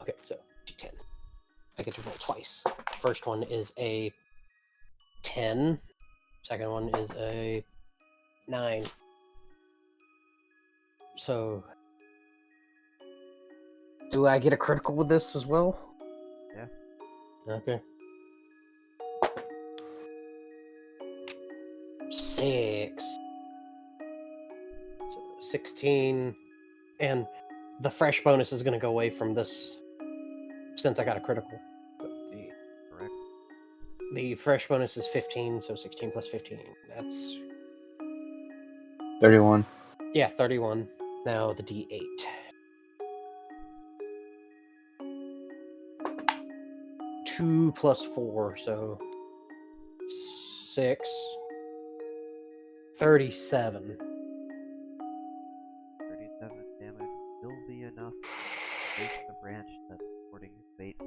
Okay, so D10. I get to roll twice. First one is a 10. Second one is a 9. So, do I get a critical with this as well? Yeah. Okay. 6. So 16. And the fresh bonus is going to go away from this since I got a critical. But Correct. the fresh bonus is 15, so 16 plus 15. That's 31. Yeah, 31. Now the D8. 2 plus 4, so 6. 37. 37 damage will be enough to break the branch that's supporting his bait. You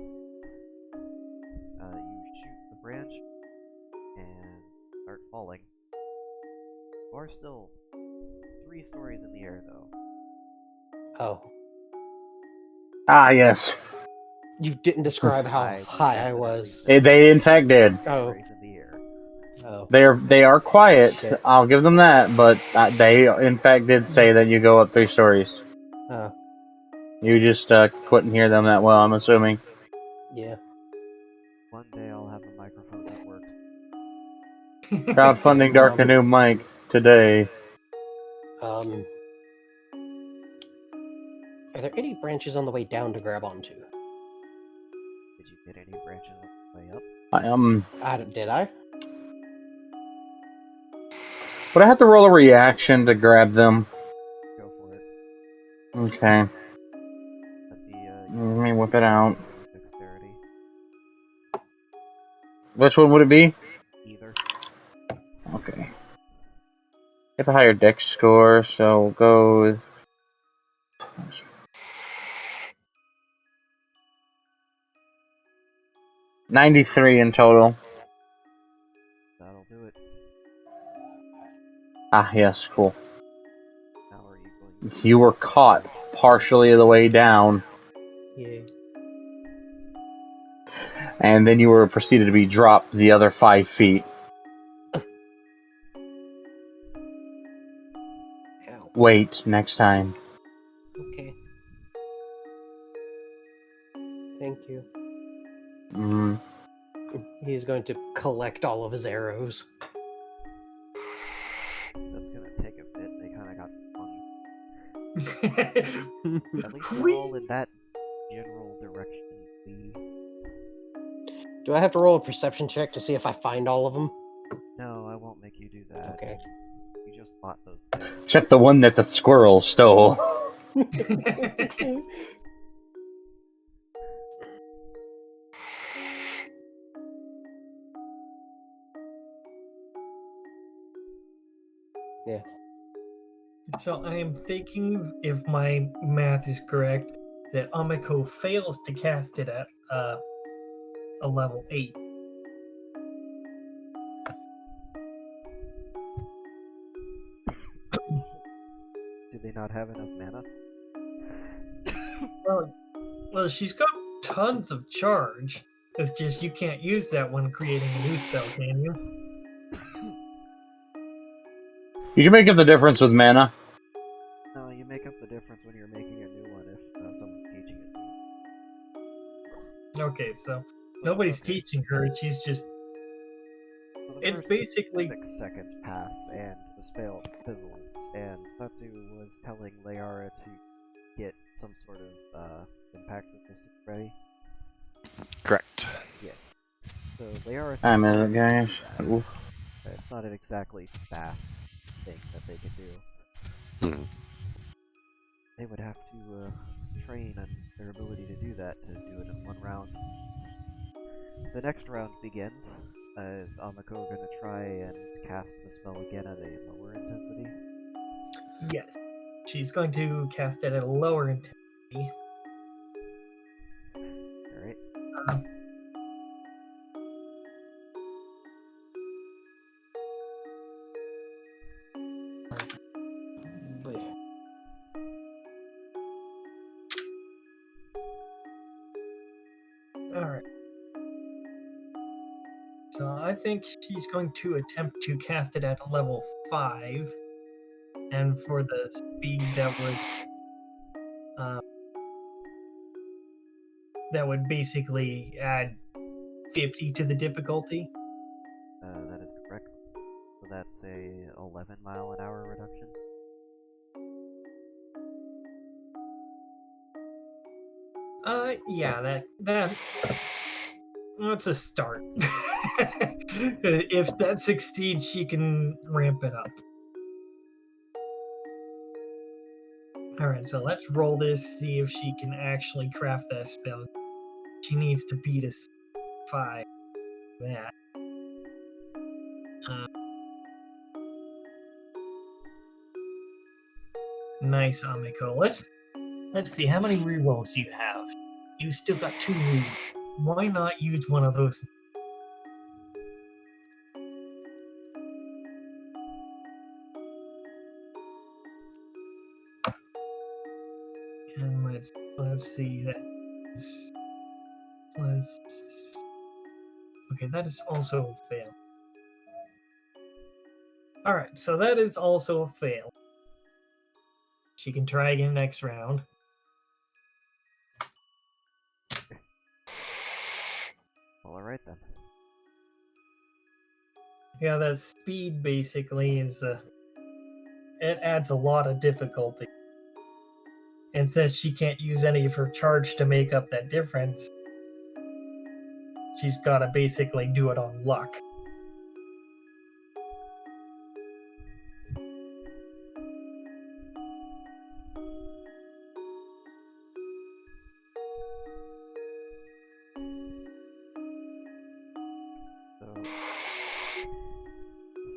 shoot the branch and start falling. You are still 3 stories in the air, though. Oh. Ah, yes. You didn't describe how I high I definitely was. said They in fact did. 3 Oh. stories in the air. Oh. They are quiet. Shit. I'll give them that, but they in fact did say that you go up 3 stories. Oh. You just couldn't hear them that well, I'm assuming. Yeah. One day I'll have a microphone that works. Crowdfunding Dark Canoe Mike today. Are there any branches on the way down to grab onto? Did you get any branches on the way up? Did Did I? Would I have to roll a reaction to grab them? Go for it. Okay. That'd be, Let me whip it out. dexterity. Which one would it be? Either. Okay. Get the higher dex score, so we'll go with... 93 in total. That'll do it. Ah, yes, cool. Now are you going to... You were caught partially the way down, Yeah. and then you were proceeded to be dropped the other 5 feet. Ow. Wait, next time. Okay. Thank you. Mm. He's going to collect all of his arrows. That's gonna take a bit. They kinda got funny. At least they're all in that general direction. Do I have to roll a perception check to see if I find all of them? No, I won't make you do that. Okay. You just bought those things. Check the one that the squirrel stole. Yeah. So I am thinking, if my math is correct, that Amiko fails to cast it at a level 8. Do they not have enough mana? Well, she's got tons of charge. It's just you can't use that when creating a new spell, can you? You can make up the difference with mana. No, you make up the difference when you're making a new one if someone's teaching it to you. Okay, so nobody's Okay. teaching her. She's just. So the It's first basically. 6 seconds pass and the spell fizzles, and Satsu was telling Leara to get some sort of impact resistance ready. Correct. So Leara I'm says in it, guys. that. Oof. It's not an exactly fast thing that they can do. Hmm. They would have to train on their ability to do that to do it in one round. The next round begins. Is Amiko going to try and cast the spell again at a lower intensity? Yes. She's going to cast it at a lower intensity. Alright. But Alright. So I think she's going to attempt to cast it at a level 5. And for the speed that would basically add 50 to the difficulty. That is correct. So that's a 11-mile-an-hour reduction. Yeah, that's a start. If that succeeds, she can ramp it up. Alright, so let's roll this, see if she can actually craft that spell. She needs to beat us 5. That. Nice, Amiko. Let's see, how many rerolls do you have? You still got 2 rerolls. Why not use one of those? And let's see that is plus. Okay, that is also a fail. Alright, so that is also a fail. She can try again next round. Alright then. Yeah, that speed basically is it adds a lot of difficulty. And since she can't use any of her charge to make up that difference, she's gotta basically do it on luck.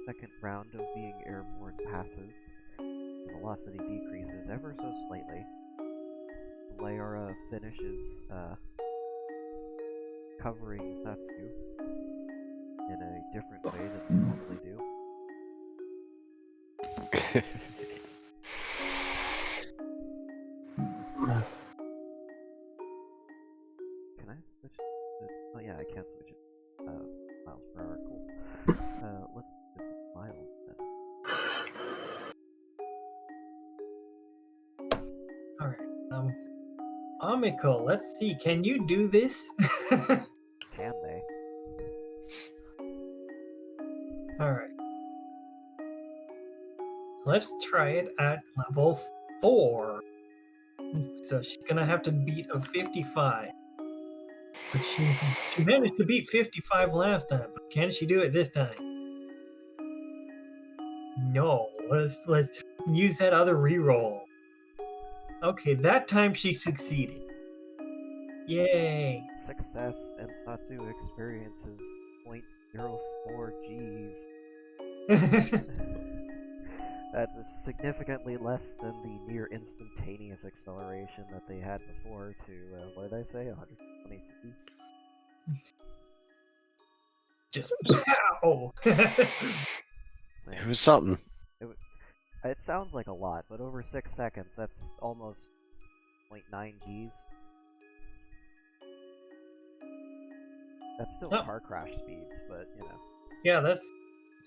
second round of being airborne passes, the velocity decreases ever so slightly. Lyra finishes covering Satsu in a different way than they normally do. Can I switch to... Oh yeah, I can switch it. Miles per hour, cool. Let's do this with miles then. Alright, Amiko, let's see, can you do this? Can they? Alright. Let's try it at level 4. So she's gonna have to beat a 55. But she managed to beat 55 last time, but can she do it this time? No. Let's use that other reroll. Okay, that time she succeeded. Yay! Success, and Satsu experiences 0.04 Gs. That is significantly less than the near instantaneous acceleration that they had before to, what did I say, 123? Just pow! It was something. It sounds like a lot, but over 6 seconds, that's almost 0.9 Gs. That's still Oh. car crash speeds, but, you know. Yeah,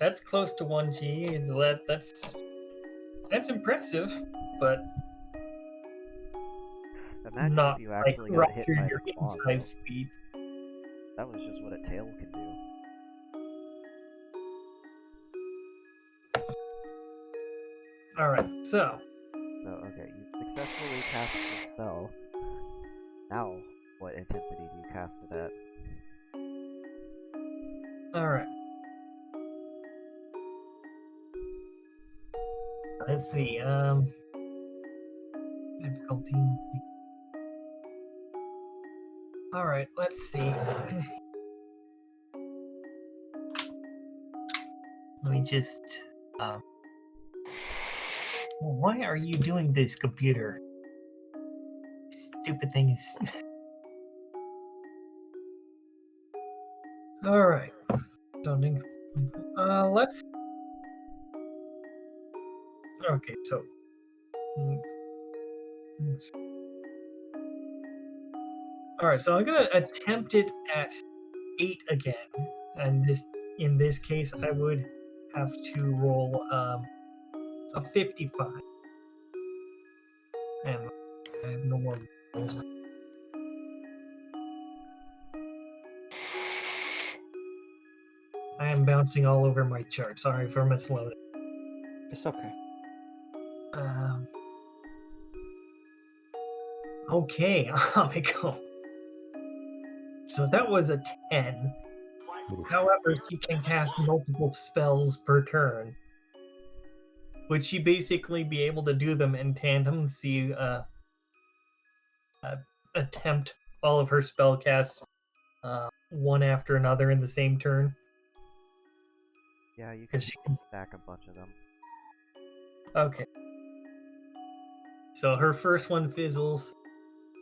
that's close to 1G, and that's impressive, but Imagine not if you like actually got hit rupture by your the bomb, inside though. speed. That was just what a tail can do. Alright, so So, okay, you successfully cast the spell. Now, what intensity do you cast it at? alright. Let's see, difficulty. Alright, let's see. Let me just why are you doing this, computer? Stupid thing is alright. Sounding let's okay, so alright, so I'm gonna attempt it at 8 again. And in this case I would have to roll a 55. And I have no more rolls. I am bouncing all over my chart. Sorry for misloading. It's okay. Okay, Amiko. So that was a 10. However, she can cast multiple spells per turn. Would she basically be able to do them in tandem? See, attempt all of her spell casts one after another in the same turn? Yeah, you can Because she can. stack a bunch of them. Okay. So her first one fizzles.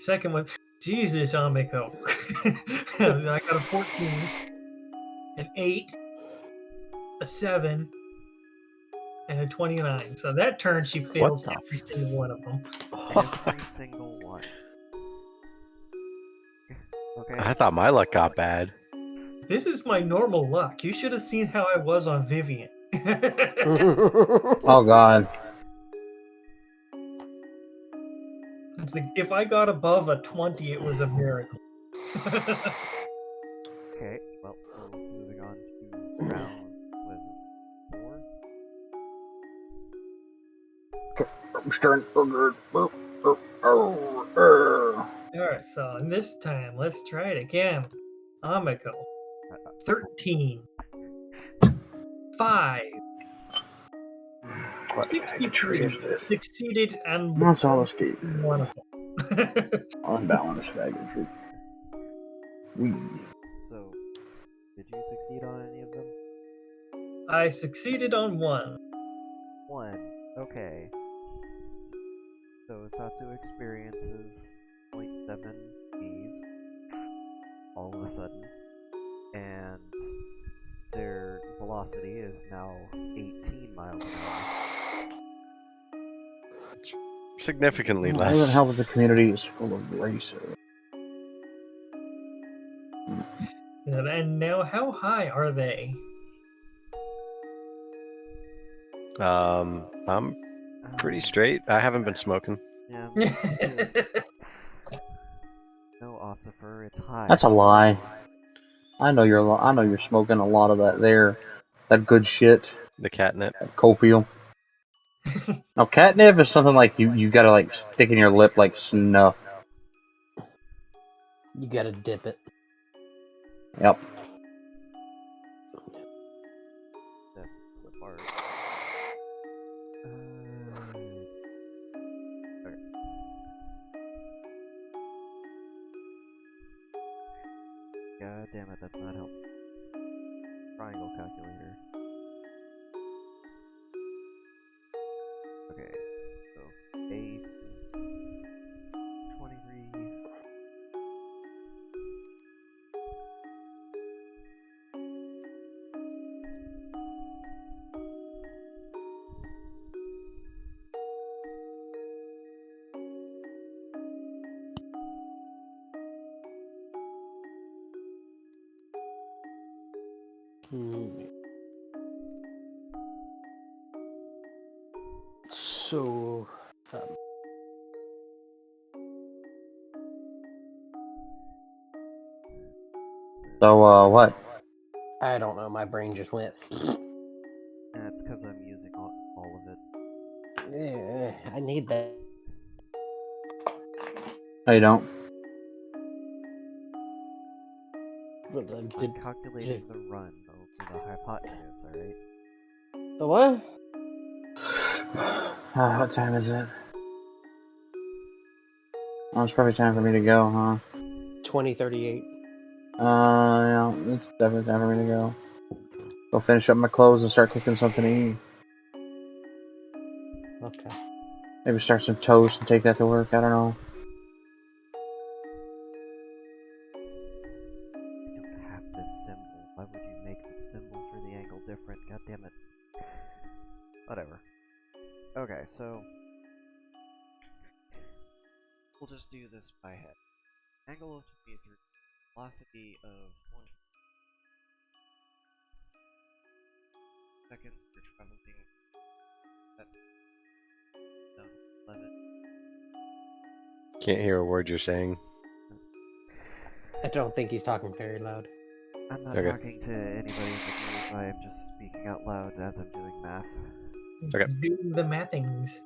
Second one, Jesus, Amiko. I got a 14, an 8, a 7, and a 29. So that turn she fails the every single one of them. Every single one. Okay. I thought my luck got bad. This is my normal luck. You should have seen how I was on Vivian. Oh god. It's like, if I got above a 20, it was a miracle. Okay, well, we're moving on to round, what is it, 4? Alright, so in this time, let's try it again. Amiko. 13. 5. What bag of tree 63. is this? Succeeded and That's all escape. one of them. Unbalanced bag of tree. Wee. So, did you succeed on any of them? I succeeded on one. 1. Okay. So Satsu experiences 0.7 Gs all of a sudden, and their velocity is now 18 miles an hour. Significantly It less. doesn't help that the community is full of racers. And now, how high are they? I'm pretty straight. I haven't been smoking. Yeah, me too. No, Ossifer, it's high. That's a lie. I know you're smoking a lot of that there, that good shit, The catnip. that copium. Now catnip is something like you gotta like stick in your lip like snuff. You gotta dip it. Yep. That's the part. Okay. God damn it, that's not helpful. Triangle calculator. Okay, so 8, 23. So, So what? I don't know. My brain just went. That's because I'm using all of it. I need that. No, you don't. I'm calculating the run over the hypotenuse, alright? The what? What time is it? Oh, it's probably time for me to go, huh? 2038. Yeah, it's definitely time for me to go. Go finish up my clothes and start cooking something to eat. Okay. Maybe start some toast and take that to work. I don't know. I don't have this symbol. Why would you make the symbol for the angle different? God damn it. Whatever. Okay, so we'll just do this by head. Angle of 23, velocity of 1 seconds for traveling at 11. Can't hear a word you're saying. I don't think he's talking very loud. I'm not Okay. talking to anybody in the group, I am just speaking out loud as I'm doing math. Okay. Do the mathings.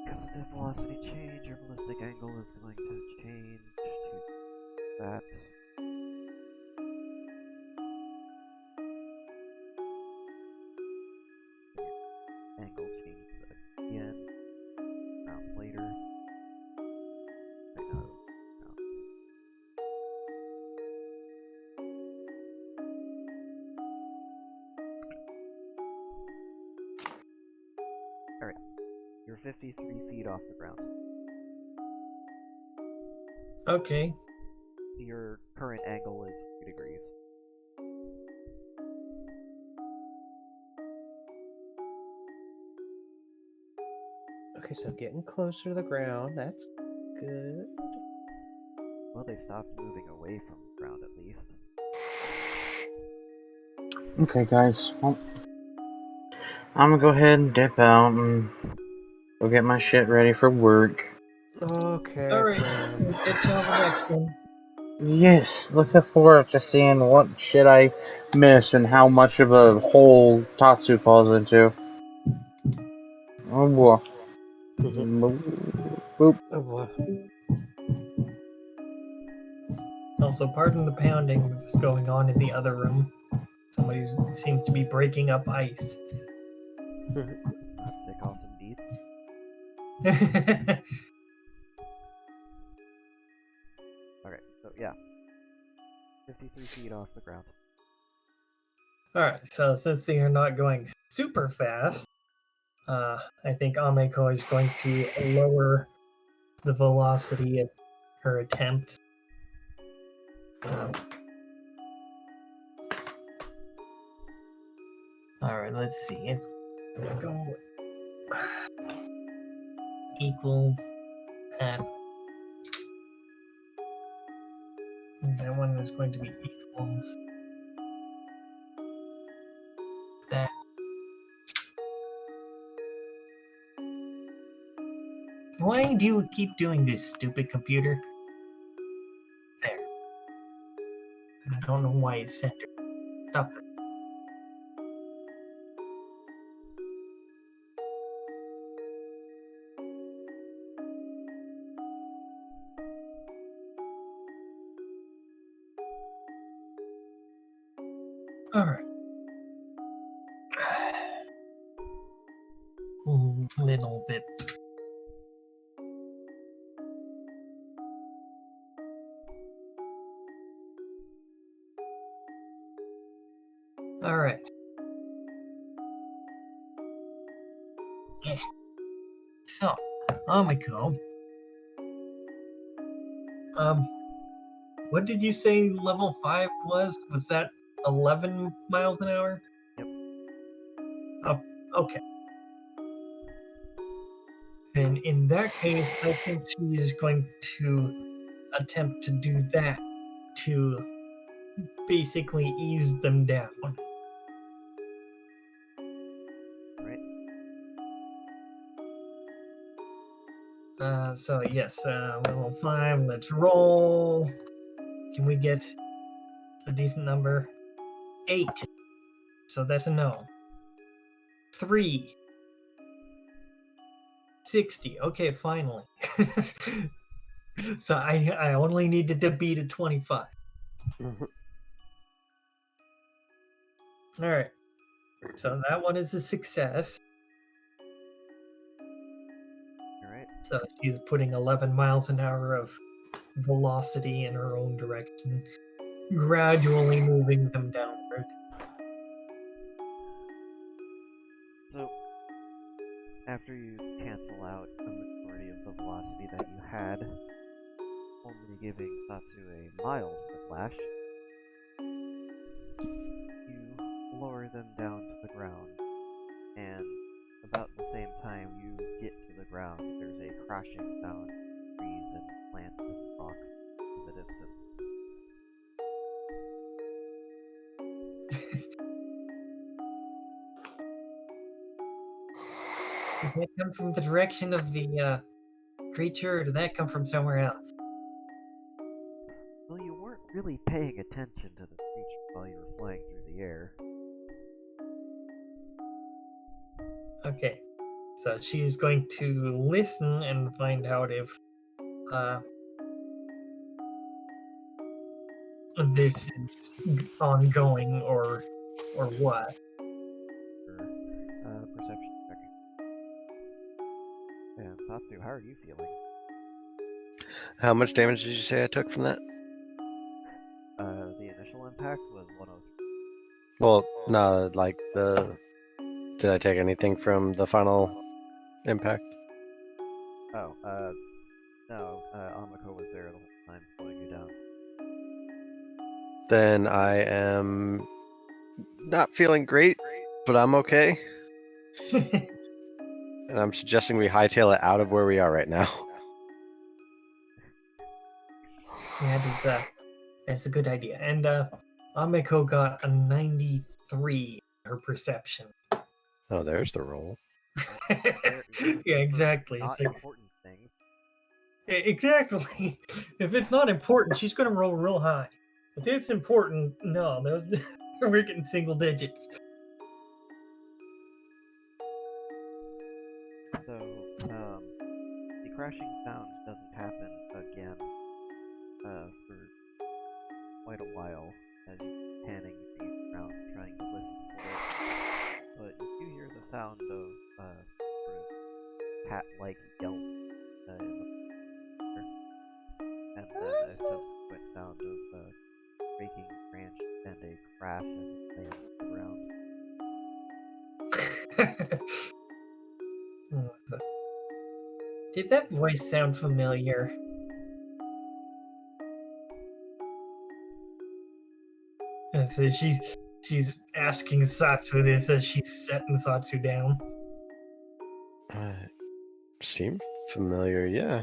Because of the velocity change, your ballistic angle is going to change to that. Angle changes again. Round later. Wait, no, no. Alright. You're 53 feet off the ground. Okay. Your current angle is 2 degrees. Okay, so getting closer to the ground. That's good. Well, they stopped moving away from the ground at least. Okay, guys. Well, I'm gonna go ahead and dip out and go get my shit ready for work. Okay. Alright. friend. We'll catch you on the next one. Yes, looking forward to seeing what shit I miss and how much of a hole Tatsu falls into. Oh boy. Boop. Oh boy. Also, pardon the pounding that's going on in the other room. Somebody seems to be breaking up ice. It's not sick, awesome beats. Okay, so yeah. 53 feet off the ground. Alright, so since they are not going super fast, I think Ameko is going to lower the velocity of her attempts. Alright, let's see. It's gonna go equals that. That one is going to be equals that. Why do you keep doing this, stupid computer? There. I don't know why it's centered. Stop that. Alright. Little bit. Alright. Yeah. So, Amiko. What did you say level 5 was? Was that 11 miles an hour? Yep. Oh, okay. Then in that case, I think she is going to attempt to do that to basically ease them down. Right. So yes, level 5, let's roll. Can we get a decent number? 8. So that's a no. 3. 60. Okay, finally. So I only needed to beat a 25. All right. So that one is a success. Alright. So she's putting 11 miles an hour of velocity in her own direction, gradually moving them downward. So, after you cancel out a majority of the velocity that you had, only giving Satsu a mild whiplash, you lower them down to the ground, and about the same time you get to the ground, there's a crashing sound of trees and plants and rocks in the distance. Did that come from the direction of the creature, or did that come from somewhere else? Well, you weren't really paying attention to the creature while you were flying through the air. Okay. So she's going to listen and find out if this is ongoing or what. For perception check. And Satsu, how are you feeling? How much damage did you say I took from that? The initial impact was 103. Well, no, like did I take anything from the final impact? Oh, no, Amako was there the whole time slowing you down. Then I am not feeling great, but I'm okay. And I'm suggesting we hightail it out of where we are right now. Yeah, that's a good idea. And Ameko got a 93 in her perception. Oh, there's the roll. Yeah, exactly. Not It's like, important thing. exactly. If it's not important, she's gonna roll real high. If it's important, no, we're getting single digits. So, the crashing sound doesn't happen again, for quite a while as you're panning around trying to listen for it. But you do hear the sound of, sort of cat-like yelp, in the and then a subsequent sound of, breaking branch and a crash as it lands to the ground. Did that voice sound familiar? And so she's asking Satsu this as she's setting Satsu down. Seemed familiar, yeah.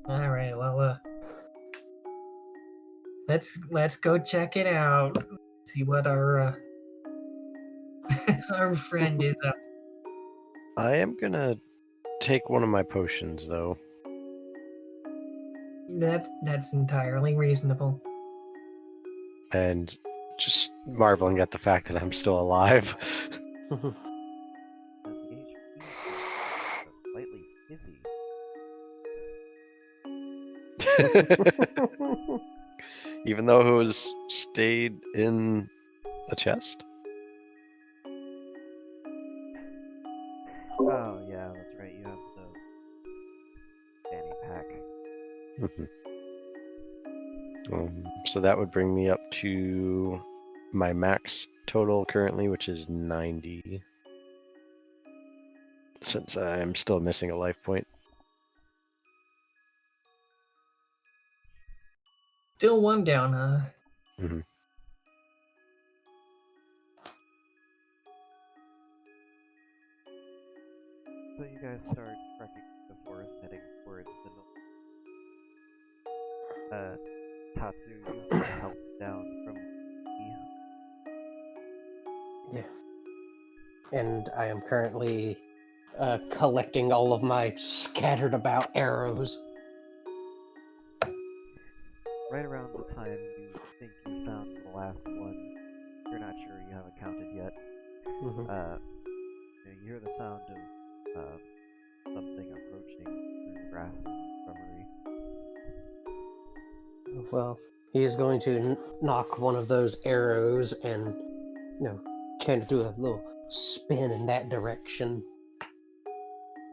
All right, well, let's go check it out. See what our our friend is up. I am gonna take one of my potions, though. That's entirely reasonable. And just marveling at the fact that I'm still alive. The HP is slightly fizzy. Even though it was stayed in a chest? Oh yeah, that's right. You have the fanny pack. So that would bring me up to my max total currently, which is 90. Since I'm still missing a life point. Still one down, huh? So you guys start trekking the forest, heading towards the north. Tatsu, you have help down from me. Yeah. And I am currently collecting all of my scattered about arrows. Right around the time you think you found the last one, you're not sure, you haven't counted yet. Mhm. You hear the sound of something approaching through the grasses and shrubbery. Well, he is going to knock one of those arrows and, kind of do a little spin in that direction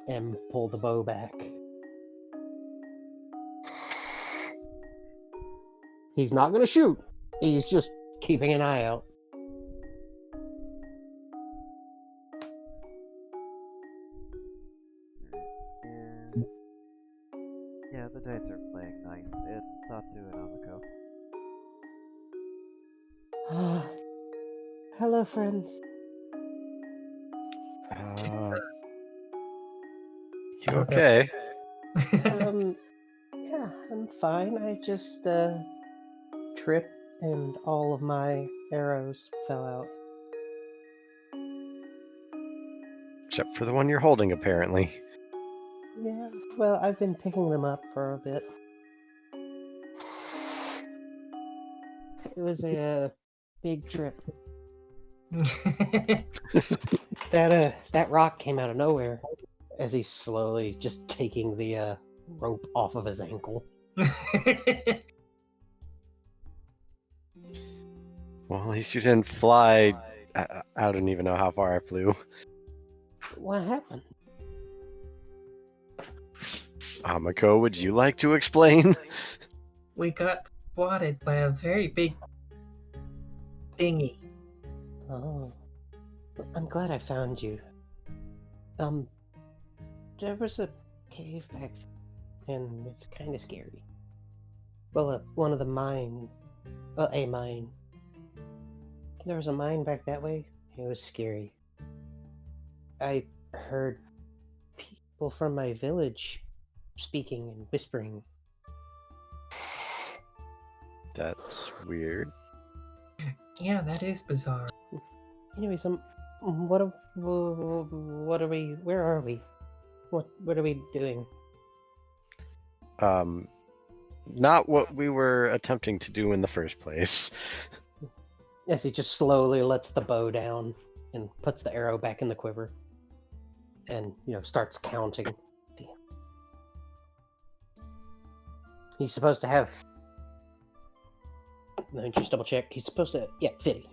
and pull the bow back. He's not going to shoot. He's just keeping an eye out. And yeah, the dice are playing nice. It's Tatsu and Amiko. Hello, friends. You okay? Yeah, I'm fine. I just tripped and all of my arrows fell out. Except for the one you're holding, apparently. Yeah, well, I've been picking them up for a bit. It was a big trip. That rock came out of nowhere as he's slowly just taking the rope off of his ankle. Well, at least you didn't fly. I don't even know how far I flew. What happened? Amiko, would you like to explain? We got spotted by a very big thingy. Oh, I'm glad I found you. There was a cave back there, and it's kind of scary. Well, one of the mines. Well, a mine. There was a mine back that way. It was scary. I heard people from my village speaking and whispering. That's weird. Yeah, that is bizarre. Anyways, what are we? Where are we? What are we doing? Not what we were attempting to do in the first place. As he just slowly lets the bow down and puts the arrow back in the quiver, and starts counting. He's supposed to have. Let me just double check. He's supposed to 50.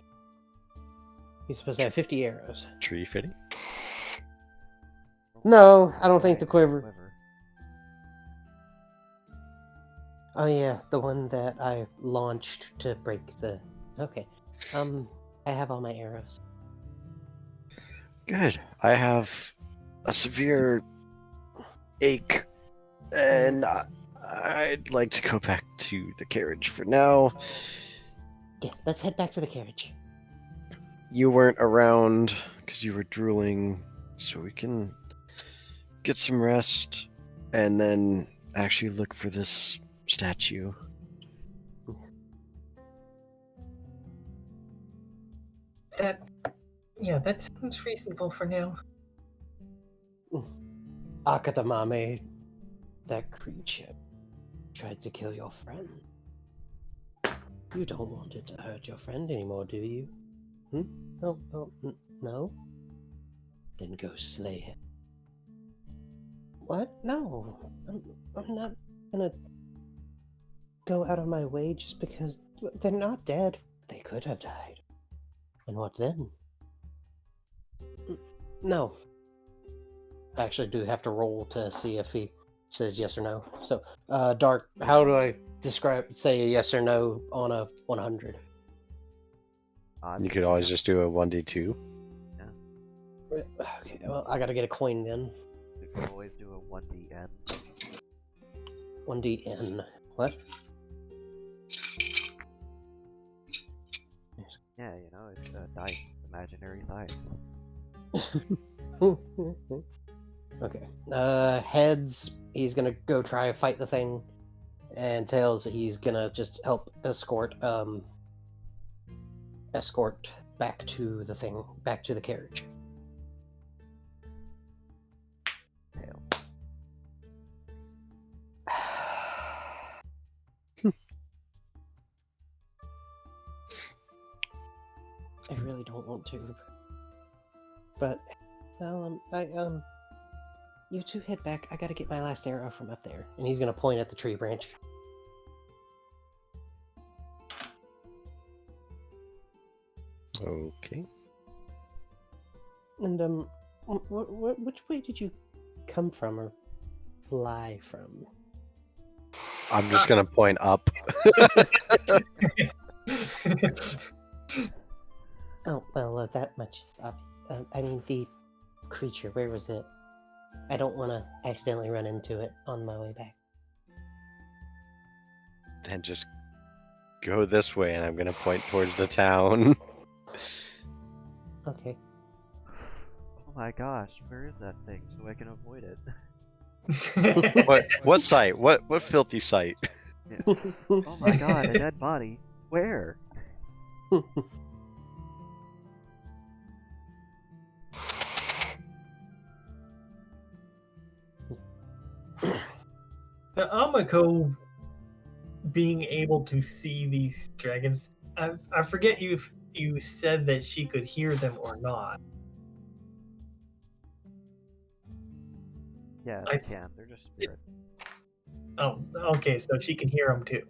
He's supposed to have 50 arrows. Tree fitting? No, I don't think the quiver. Oh yeah, the one that I launched to break the. Okay, I have all my arrows. Good. I have a severe ache, and I'd like to go back to the carriage for now. Yeah, let's head back to the carriage. You weren't around because you were drooling, so we can get some rest and then actually look for this statue. That sounds reasonable for now. Akatamame, that creature, tried to kill your friend. You don't want it to hurt your friend anymore, do you? No? Then go slay him. What? No. I'm not gonna go out of my way just because they're not dead. They could have died. And what then? No. I actually do have to roll to see if he says yes or no. So, Dark, how do I say a yes or no on a 100? You could always just do a 1d2. Okay, well, I gotta get a coin then. You could always do a 1dn. 1dn. What? Yeah, you know, it's dice, imaginary dice. Okay. Heads, he's gonna go try to fight the thing. And tails, he's gonna just help escort back to the thing, back to the carriage. Tails. I really don't want to. But, well, you two head back. I gotta get my last arrow from up there. And he's gonna point at the tree branch. Okay. And, which way did you come from or fly from? I'm just gonna point up. Oh, well, that much is obvious. I mean, the creature, where was it? I don't want to accidentally run into it on my way back. Then just go this way, and I'm gonna point towards the town. Okay. Oh my gosh, where is that thing so I can avoid it? What sight? What filthy sight? Oh my god, a dead body. Where? The Amako being able to see these dragons, I forget if you said that she could hear them or not. Yeah, I- they can. They're just spirits. Oh, okay, so she can hear them too.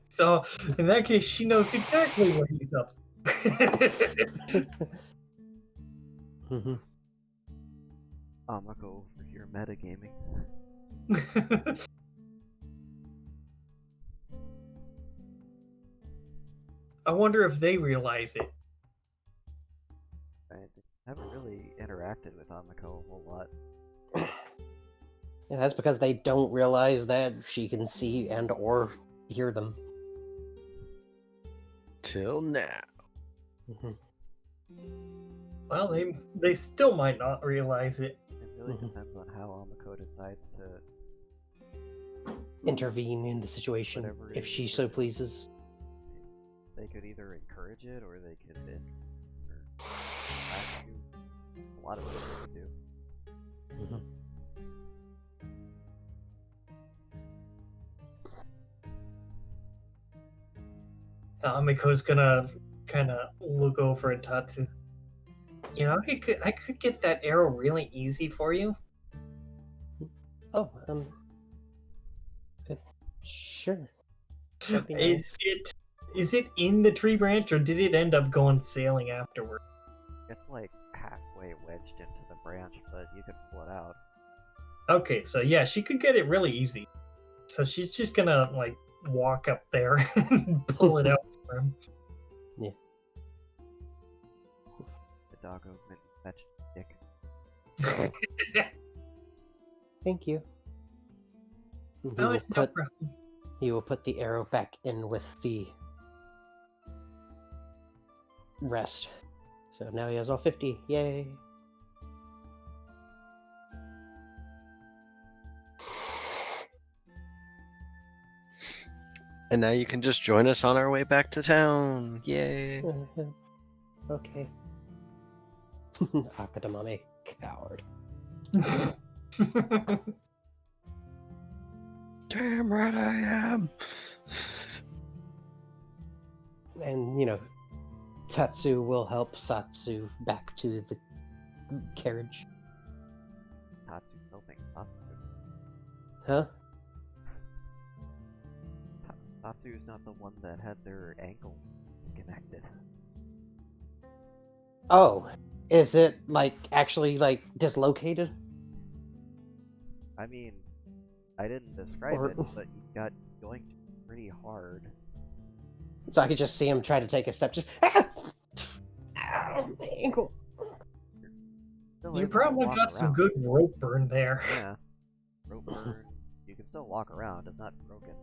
So, in that case, she knows exactly what he's up. Mm-hmm. I'm gonna go over here metagaming. I wonder if they realize it. I haven't really interacted with Amako a whole lot. Yeah, that's because they don't realize that she can see and or hear them. Till now. Mhm. Well, they still might not realize it. It really Mhm. depends on how Amako decides to. Intervene in the situation Whatever it if is. she so pleases. They could either encourage it or they could or ask you. A lot of things they could do. Mhm. Amiko's gonna kind of look over at Tatsu. You know, I could get that arrow really easy for you. Oh, sure. That'd be nice. Is it in the tree branch or did it end up going sailing afterward? It's like halfway wedged into the branch, but you can pull it out. Okay, so yeah, she could get it really easy. So she's just gonna like walk up there and pull it out for him. doggo went and fetched a stick. Thank you. He Oh, will it's no put problem. he will put the arrow back in with the rest. So now he has all 50. Yay! And now you can just join us on our way back to town. Yay. Okay. Akadamame, coward. Damn right I am. And, you know, Tatsu will help Satsu back to the carriage. Tatsu helping Satsu. Huh? Tatsu's not the one that had their ankle disconnected. Oh, is it, like, actually, like, dislocated? I mean, I didn't describe Or- it, but he got yoinked pretty hard. So I could just see him try to take a step, just, ah! Ow, my ankle. Still You able to probably walk got some around. good rope burn there. Yeah. Rope burn. You can still walk around, it's not broken.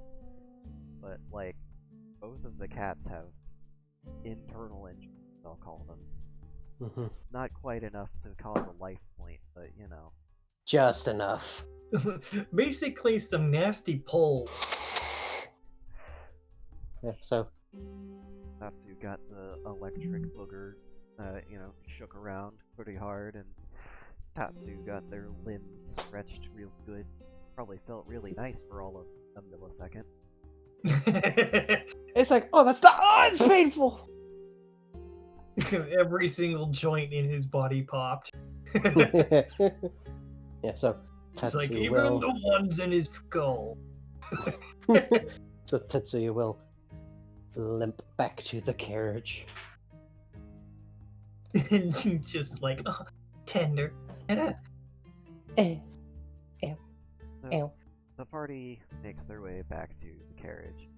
But, like, both of the cats have internal injuries, I'll call them. Mhm. Not quite enough to cause a life point, but, you know. Just enough. Basically, some nasty pull. Yeah, so, Tatsu got the electric booger, shook around pretty hard, and Tatsu got their limbs stretched real good. Probably felt really nice for all of a millisecond. it's like, oh, that's not, oh, it's painful! Every single joint in his body popped. Yeah, so It's like Tetsuya even will the ones in his skull. so Tetsuya will limp back to the carriage. And she's just like, oh, tender. Eh, So, Ow. the party makes their way back to the carriage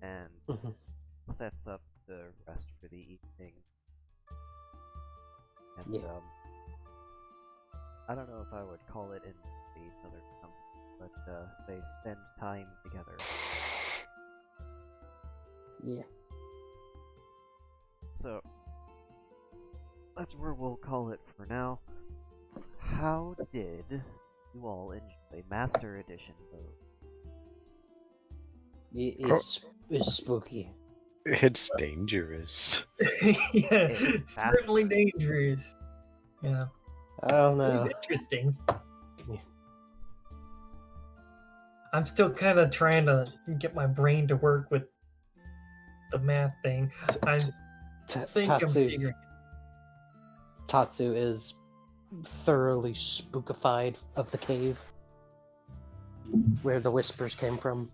and Mhm. sets up the rest for the evening. And, Yeah. I don't know if I would call it in another company, but they spend time together. Yeah. So, that's where we'll call it for now. How did you all enjoy Master Edition, though? It's spooky. It's dangerous. Yeah, It's certainly dangerous. Yeah, I don't it's know. interesting. Yeah. I'm still kind of trying to get my brain to work with the math thing. I think I'm figuring. Tatsu is thoroughly spookified of the cave where the whispers came from.